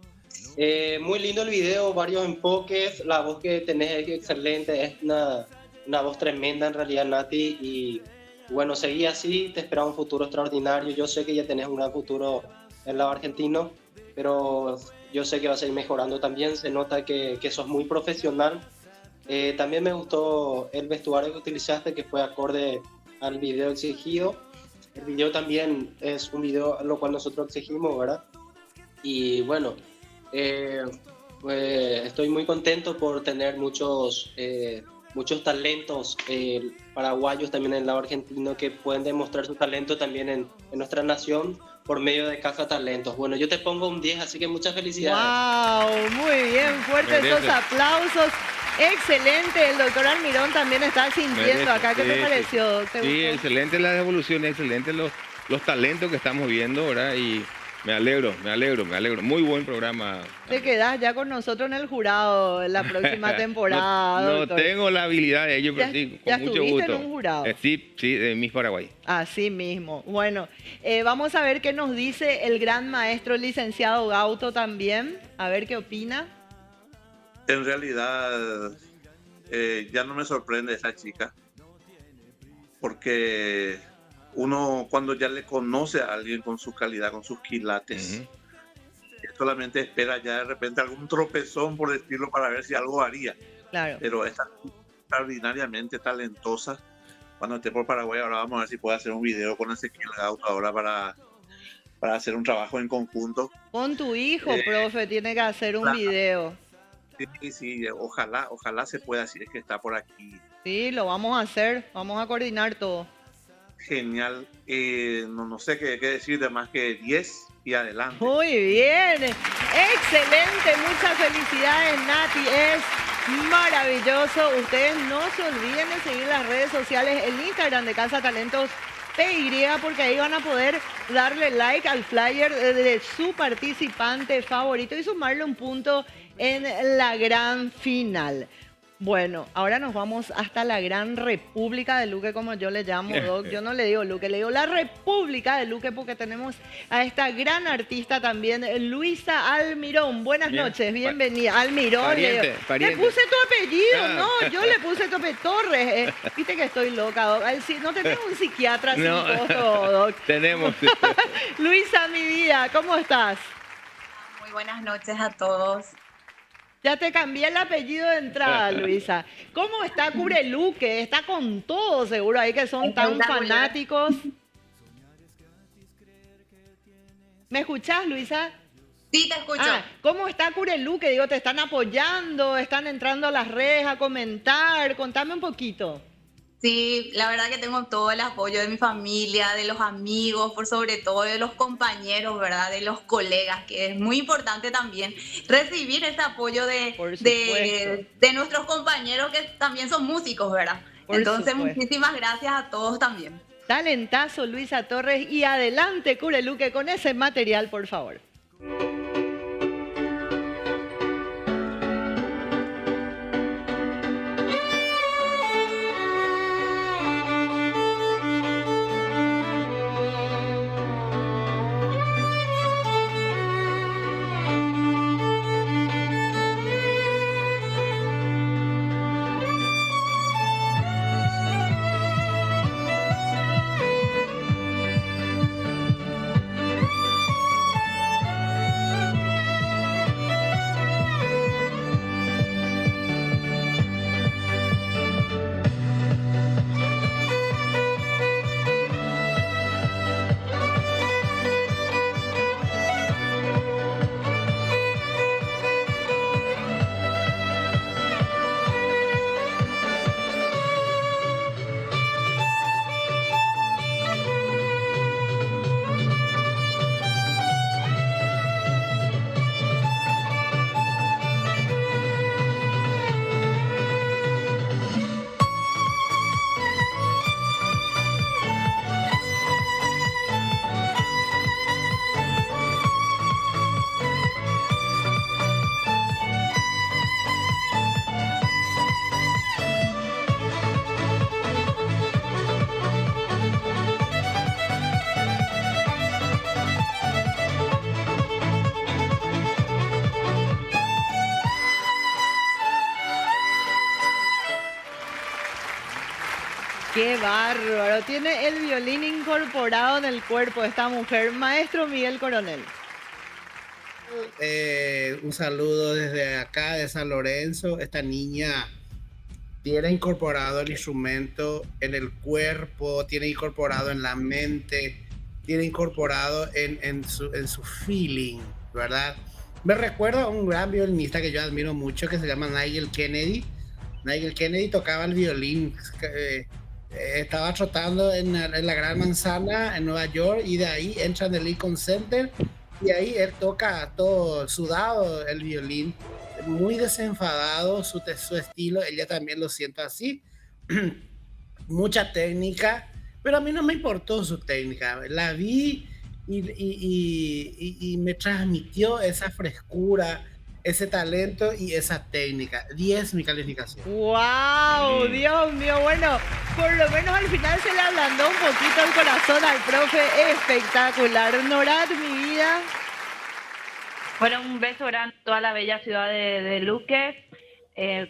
Muy lindo el video, varios enfoques, la voz que tenés es excelente, es una voz tremenda en realidad, Nati, y bueno, seguí así, te esperaba un futuro extraordinario. Yo sé que ya tenés un gran futuro en el lado argentino, pero yo sé que vas a ir mejorando también, se nota que sos muy profesional. También me gustó el vestuario que utilizaste, que fue acorde al video exigido. El video también es un video a lo cual nosotros exigimos, ¿verdad? Y bueno, pues estoy muy contento por tener muchos talentos paraguayos también en el lado argentino que pueden demostrar su talento también en nuestra nación por medio de Casa Talentos. Bueno, yo te pongo un 10, así que muchas felicidades. ¡Wow! Muy bien, fuertes esos aplausos. Excelente, el doctor Almirón también está sintiendo acá. ¿Qué te pareció? Sí, excelente la devolución, excelente los talentos que estamos viendo, ¿verdad? Y me alegro. Muy buen programa. Te quedás ya con nosotros en el jurado la próxima temporada. No tengo la habilidad de ello, pero sí, con mucho gusto. En un jurado. Sí, de Miss Paraguay. Así mismo. Bueno, vamos a ver qué nos dice el gran maestro licenciado Gauto también. A ver qué opina. En realidad, ya no me sorprende esa chica, porque uno cuando ya le conoce a alguien con su calidad, con sus quilates, solamente espera ya de repente algún tropezón, por decirlo, para ver si algo haría. Claro. Pero es extraordinariamente talentosa. Cuando esté por Paraguay, ahora vamos a ver si puede hacer un video con Ezequiel Gauto ahora para hacer un trabajo en conjunto. Con tu hijo, profe, tiene que hacer un video. Sí, ojalá se pueda, si es que está por aquí. Sí, lo vamos a hacer, vamos a coordinar todo. Genial, no sé qué decir de más que 10 y adelante. Muy bien, excelente, muchas felicidades, Nati, es maravilloso. Ustedes no se olviden de seguir las redes sociales, el Instagram de Casa Talentos PY, porque ahí van a poder darle like al flyer de su participante favorito y sumarle un punto en la gran final. Bueno, ahora nos vamos hasta la gran República de Luque, como yo le llamo, Doc. Yo no le digo Luque, le digo la República de Luque, porque tenemos a esta gran artista también, Luisa Almirón. Buenas noches, bienvenida. Almirón, pariente. Le puse tu apellido, no, yo le puse tu apellido, Torres. Viste que estoy loca, Doc. No tenés un psiquiatra sin costo, Doc. Tenemos. Luisa, mi vida, ¿cómo estás? Muy buenas noches a todos. Ya te cambié el apellido de entrada, Luisa. ¿Cómo está Cureluque? Está con todo, seguro, ahí que son tan fanáticos. ¿Me escuchás, Luisa? Sí, te escucho. ¿Cómo está Cureluque? Digo, ¿te están apoyando? ¿Están entrando a las redes a comentar? Contame un poquito. Sí, la verdad que tengo todo el apoyo de mi familia, de los amigos, por sobre todo de los compañeros, ¿verdad? De los colegas, que es muy importante también recibir ese apoyo de nuestros compañeros que también son músicos, ¿verdad? Entonces, muchísimas gracias a todos también. Talentazo, Luisa Torres, y adelante, Cureluque, con ese material, por favor. ¡Qué bárbaro! Tiene el violín incorporado en el cuerpo de esta mujer. Maestro Miguel Coronel. Un saludo desde acá, de San Lorenzo. Esta niña tiene incorporado el instrumento en el cuerpo, tiene incorporado en la mente, tiene incorporado en su feeling, ¿verdad? Me recuerda a un gran violinista que yo admiro mucho, que se llama Nigel Kennedy. Nigel Kennedy tocaba el violín. Estaba trotando en la Gran Manzana en Nueva York, y de ahí entra en el Lincoln Center, y ahí él toca todo sudado el violín, muy desenfadado su estilo. Ella también lo siento así. Mucha técnica, pero a mí no me importó su técnica. La vi y me transmitió esa frescura, ese talento y esa técnica. 10 mi calificación. ¡Wow! Dios mío, bueno, por lo menos al final se le ablandó un poquito el corazón al profe. Espectacular. Norad, mi vida. Bueno, un beso grande a toda la bella ciudad de Luque.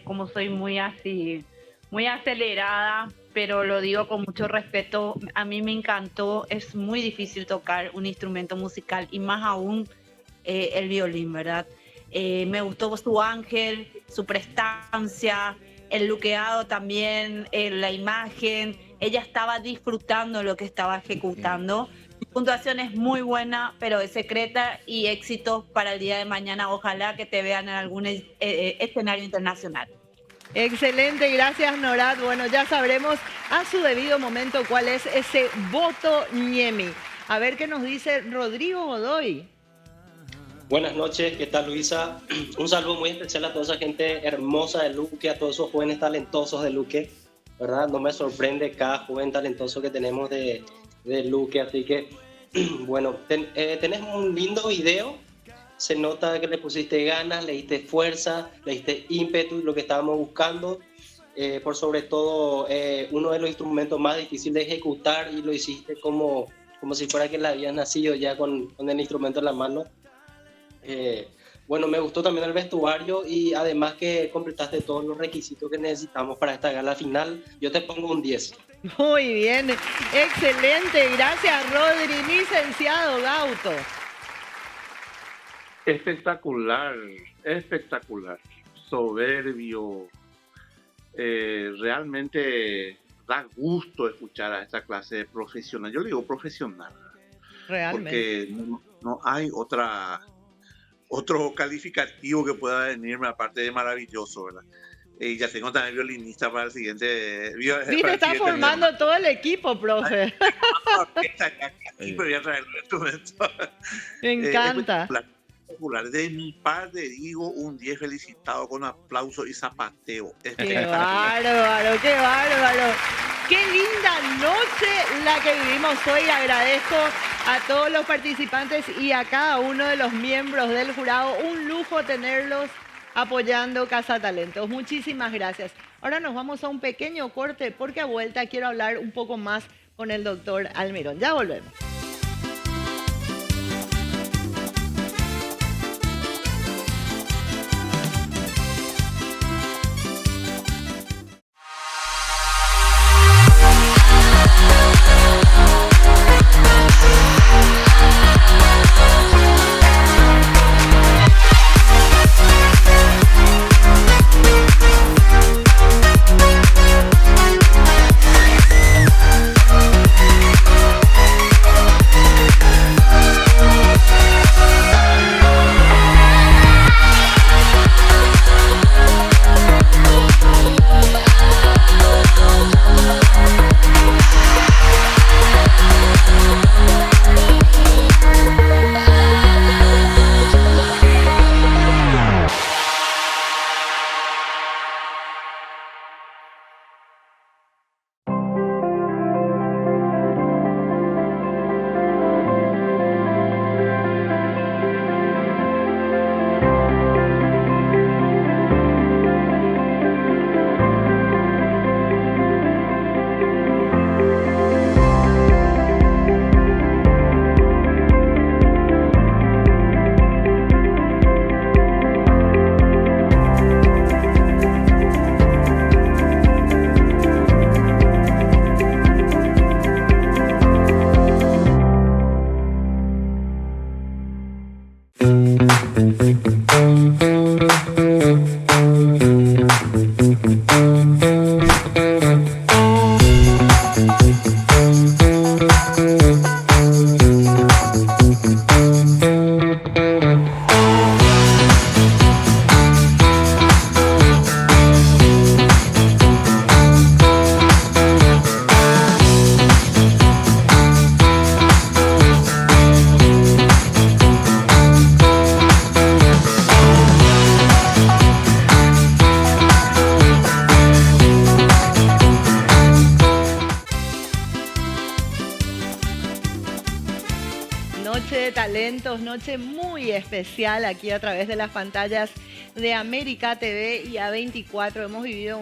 Como soy muy así, muy acelerada, pero lo digo con mucho respeto, a mí me encantó. Es muy difícil tocar un instrumento musical, y más aún el violín, ¿verdad? Me gustó su ángel, su prestancia, el luqueado también, la imagen. Ella estaba disfrutando lo que estaba ejecutando. Su puntuación es muy buena, pero es secreta, y éxito para el día de mañana. Ojalá que te vean en algún escenario internacional. Excelente, gracias Norad. Bueno, ya sabremos a su debido momento cuál es ese voto Ñemi. A ver qué nos dice Rodrigo Godoy. Buenas noches, ¿qué tal, Luisa? Un saludo muy especial a toda esa gente hermosa de Luque, a todos esos jóvenes talentosos de Luque, ¿verdad? No me sorprende cada joven talentoso que tenemos de Luque, así que, bueno, tenés un lindo video, se nota que le pusiste ganas, le diste fuerza, le diste ímpetu, lo que estábamos buscando, por sobre todo uno de los instrumentos más difíciles de ejecutar, y lo hiciste como si fuera que la habías nacido ya con el instrumento en la mano. Bueno, me gustó también el vestuario, y además que completaste todos los requisitos que necesitamos para esta gala final. Yo te pongo un 10. Muy bien, excelente, gracias Rodri. Licenciado Gauto. Espectacular, espectacular, soberbio. Realmente da gusto escuchar a esta clase de profesional. Yo le digo profesional. Realmente. Porque no hay otro calificativo que pueda venirme aparte de maravilloso, ¿verdad? Y ya tengo también violinista para el siguiente. Viste, está formando todo el equipo, profe. Aquí, pero voy a traer el instrumento. Me encanta. Popular. De mi parte digo un 10 felicitado con aplauso y zapateo. ¡Qué bárbaro, qué bárbaro! ¡Qué linda noche la que vivimos hoy! Agradezco a todos los participantes y a cada uno de los miembros del jurado. Un lujo tenerlos apoyando Casa Talentos. Muchísimas gracias. Ahora nos vamos a un pequeño corte porque a vuelta quiero hablar un poco más con el doctor Almirón. Ya volvemos. Noche muy especial aquí a través de las pantallas de América TV y A24. Hemos vivido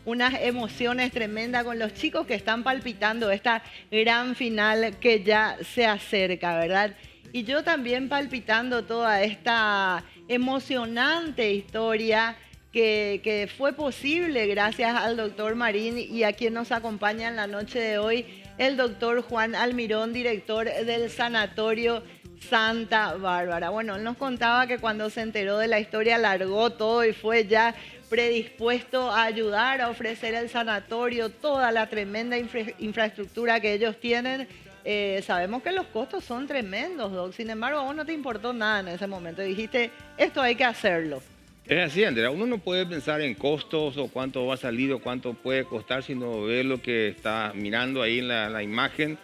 unas emociones tremendas con los chicos que están palpitando esta gran final que ya se acerca, ¿verdad? Y yo también palpitando toda esta emocionante historia que fue posible gracias al doctor Marín y a quien nos acompaña en la noche de hoy, el doctor Juan Almirón, director del Sanatorio Santa Bárbara. Bueno, él nos contaba que cuando se enteró de la historia largó todo y fue ya predispuesto a ayudar a ofrecer el sanatorio, toda la tremenda infraestructura que ellos tienen. Sabemos que los costos son tremendos, Doc. Sin embargo, a vos no te importó nada en ese momento. Dijiste, esto hay que hacerlo. Es así, Andrea. Uno no puede pensar en costos o cuánto va a salir o cuánto puede costar, sino ver lo que está mirando ahí en la imagen.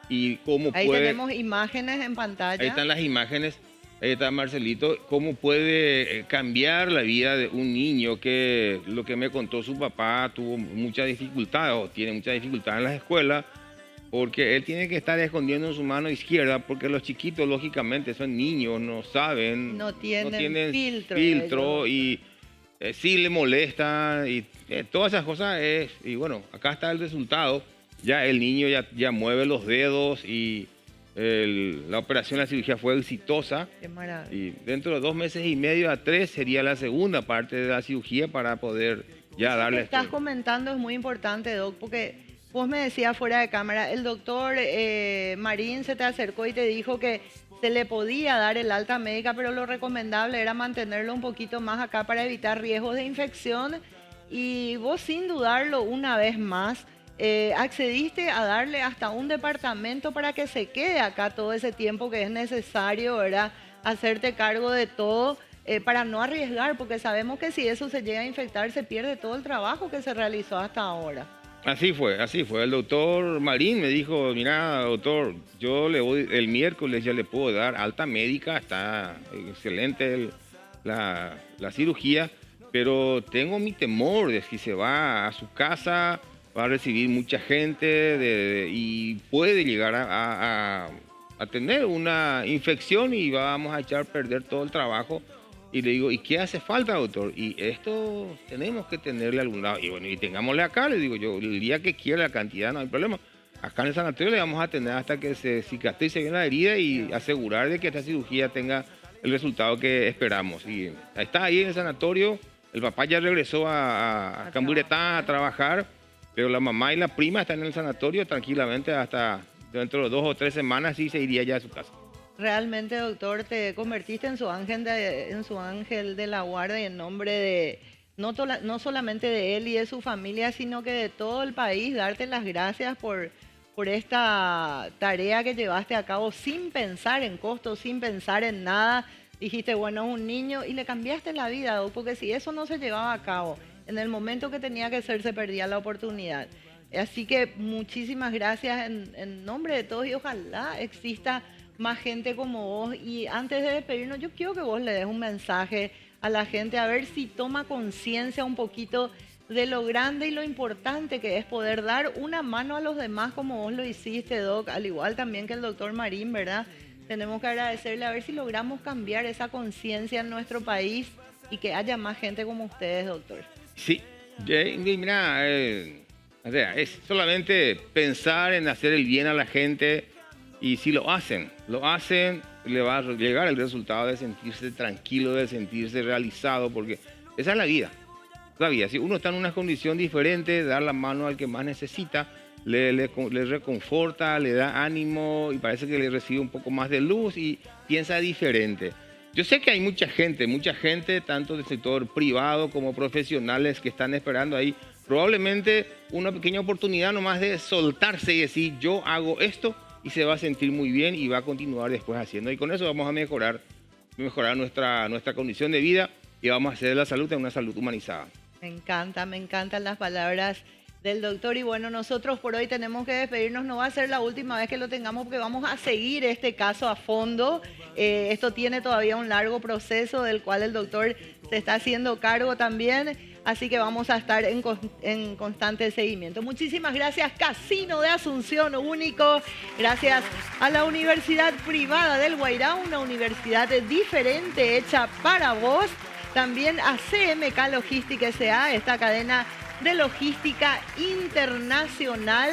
Y cómo ahí puede, tenemos imágenes en pantalla. Ahí están las imágenes, ahí está Marcelito, cómo puede cambiar la vida de un niño que lo que me contó su papá tuvo mucha dificultad o tiene mucha dificultad en las escuelas porque él tiene que estar escondiendo en su mano izquierda porque los chiquitos lógicamente son niños, no saben, no tienen filtro y sí le molesta y todas esas cosas y bueno, acá está el resultado. Ya el niño ya mueve los dedos y la operación, la cirugía fue exitosa. Qué maravilla. Y dentro de 2 meses y medio a 3 sería la segunda parte de la cirugía para poder ya darle... Lo que estás comentando es muy importante, Doc, porque vos me decías fuera de cámara, el doctor Marín se te acercó y te dijo que se le podía dar el alta médica, pero lo recomendable era mantenerlo un poquito más acá para evitar riesgos de infección. Y vos, sin dudarlo, una vez más, accediste a darle hasta un departamento para que se quede acá todo ese tiempo que es necesario, ¿verdad? Hacerte cargo de todo. para no arriesgar, porque sabemos que si eso se llega a infectar, se pierde todo el trabajo que se realizó hasta ahora. Así fue. El doctor Marín me dijo, mira, doctor, yo le voy, el miércoles ya le puedo dar alta médica, está excelente la cirugía, pero tengo mi temor de que se va a su casa, va a recibir mucha gente y puede llegar a tener una infección y vamos a echar a perder todo el trabajo. Y le digo, ¿y qué hace falta, doctor? Y esto tenemos que tenerle a algún lado. Y bueno, y tengámosle acá, le digo yo, el día que quiera la cantidad no hay problema. Acá en el sanatorio le vamos a tener hasta que se cicatrice bien la herida y asegurar de que esta cirugía tenga el resultado que esperamos. Y está ahí en el sanatorio, el papá ya regresó a Camburetá a trabajar, pero la mamá y la prima están en el sanatorio tranquilamente hasta dentro de 2 o 3 semanas y se iría ya a su casa. Realmente, doctor, te convertiste en su ángel de la guarda y en nombre de, no solamente de él y de su familia, sino que de todo el país, darte las gracias por esta tarea que llevaste a cabo sin pensar en costos, sin pensar en nada. Dijiste, bueno, es un niño y le cambiaste la vida, doc, porque si eso no se llevaba a cabo, en el momento que tenía que ser, se perdía la oportunidad. Así que muchísimas gracias en nombre de todos y ojalá exista más gente como vos. Y antes de despedirnos, yo quiero que vos le des un mensaje a la gente, a ver si toma conciencia un poquito de lo grande y lo importante que es poder dar una mano a los demás como vos lo hiciste, doc, al igual también que el doctor Marín, ¿verdad? Tenemos que agradecerle a ver si logramos cambiar esa conciencia en nuestro país y que haya más gente como ustedes, doctor. Sí, mira, es solamente pensar en hacer el bien a la gente. Y si lo hacen, le va a llegar el resultado de sentirse tranquilo, de sentirse realizado, porque esa es la vida. Si uno está en una condición diferente, dar la mano al que más necesita, le reconforta, le da ánimo y parece que le recibe un poco más de luz y piensa diferente. Yo sé que hay mucha gente, tanto del sector privado como profesionales que están esperando ahí probablemente una pequeña oportunidad nomás de soltarse y decir, yo hago esto, y se va a sentir muy bien y va a continuar después haciendo. Y con eso vamos a mejorar nuestra condición de vida y vamos a hacer de la salud una salud humanizada. Me encantan las palabras del doctor. Y bueno, nosotros por hoy tenemos que despedirnos. No va a ser la última vez que lo tengamos porque vamos a seguir este caso a fondo. Esto tiene todavía un largo proceso del cual el doctor se está haciendo cargo también. Así que vamos a estar en constante seguimiento. Muchísimas gracias, Casino de Asunción Único. Gracias a la Universidad Privada del Guairá, una universidad diferente hecha para vos. También a CMK Logística S.A., esta cadena de logística internacional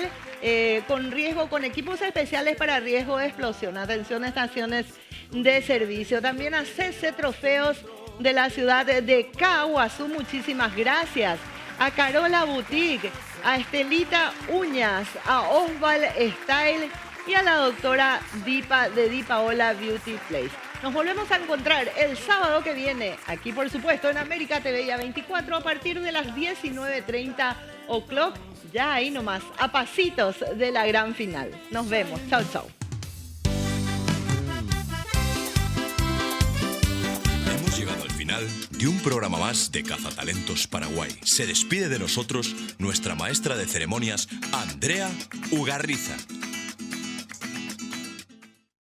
con equipos especiales para riesgo de explosión. Atención a estaciones de servicio. También a CC Trofeos de la ciudad de Caguazú, muchísimas gracias. A Carola Boutique, a Estelita Uñas, a Osval Style y a la doctora Dipa de Dipaola Beauty Place. Nos volvemos a encontrar el sábado que viene, aquí por supuesto en América TV y A24 a partir de las 19:30 o'clock, ya ahí nomás, a pasitos de la gran final. Nos vemos, chau chau. Llegado al final de un programa más de Cazatalentos Paraguay. Se despide de nosotros nuestra maestra de ceremonias, Andrea Ugarriza.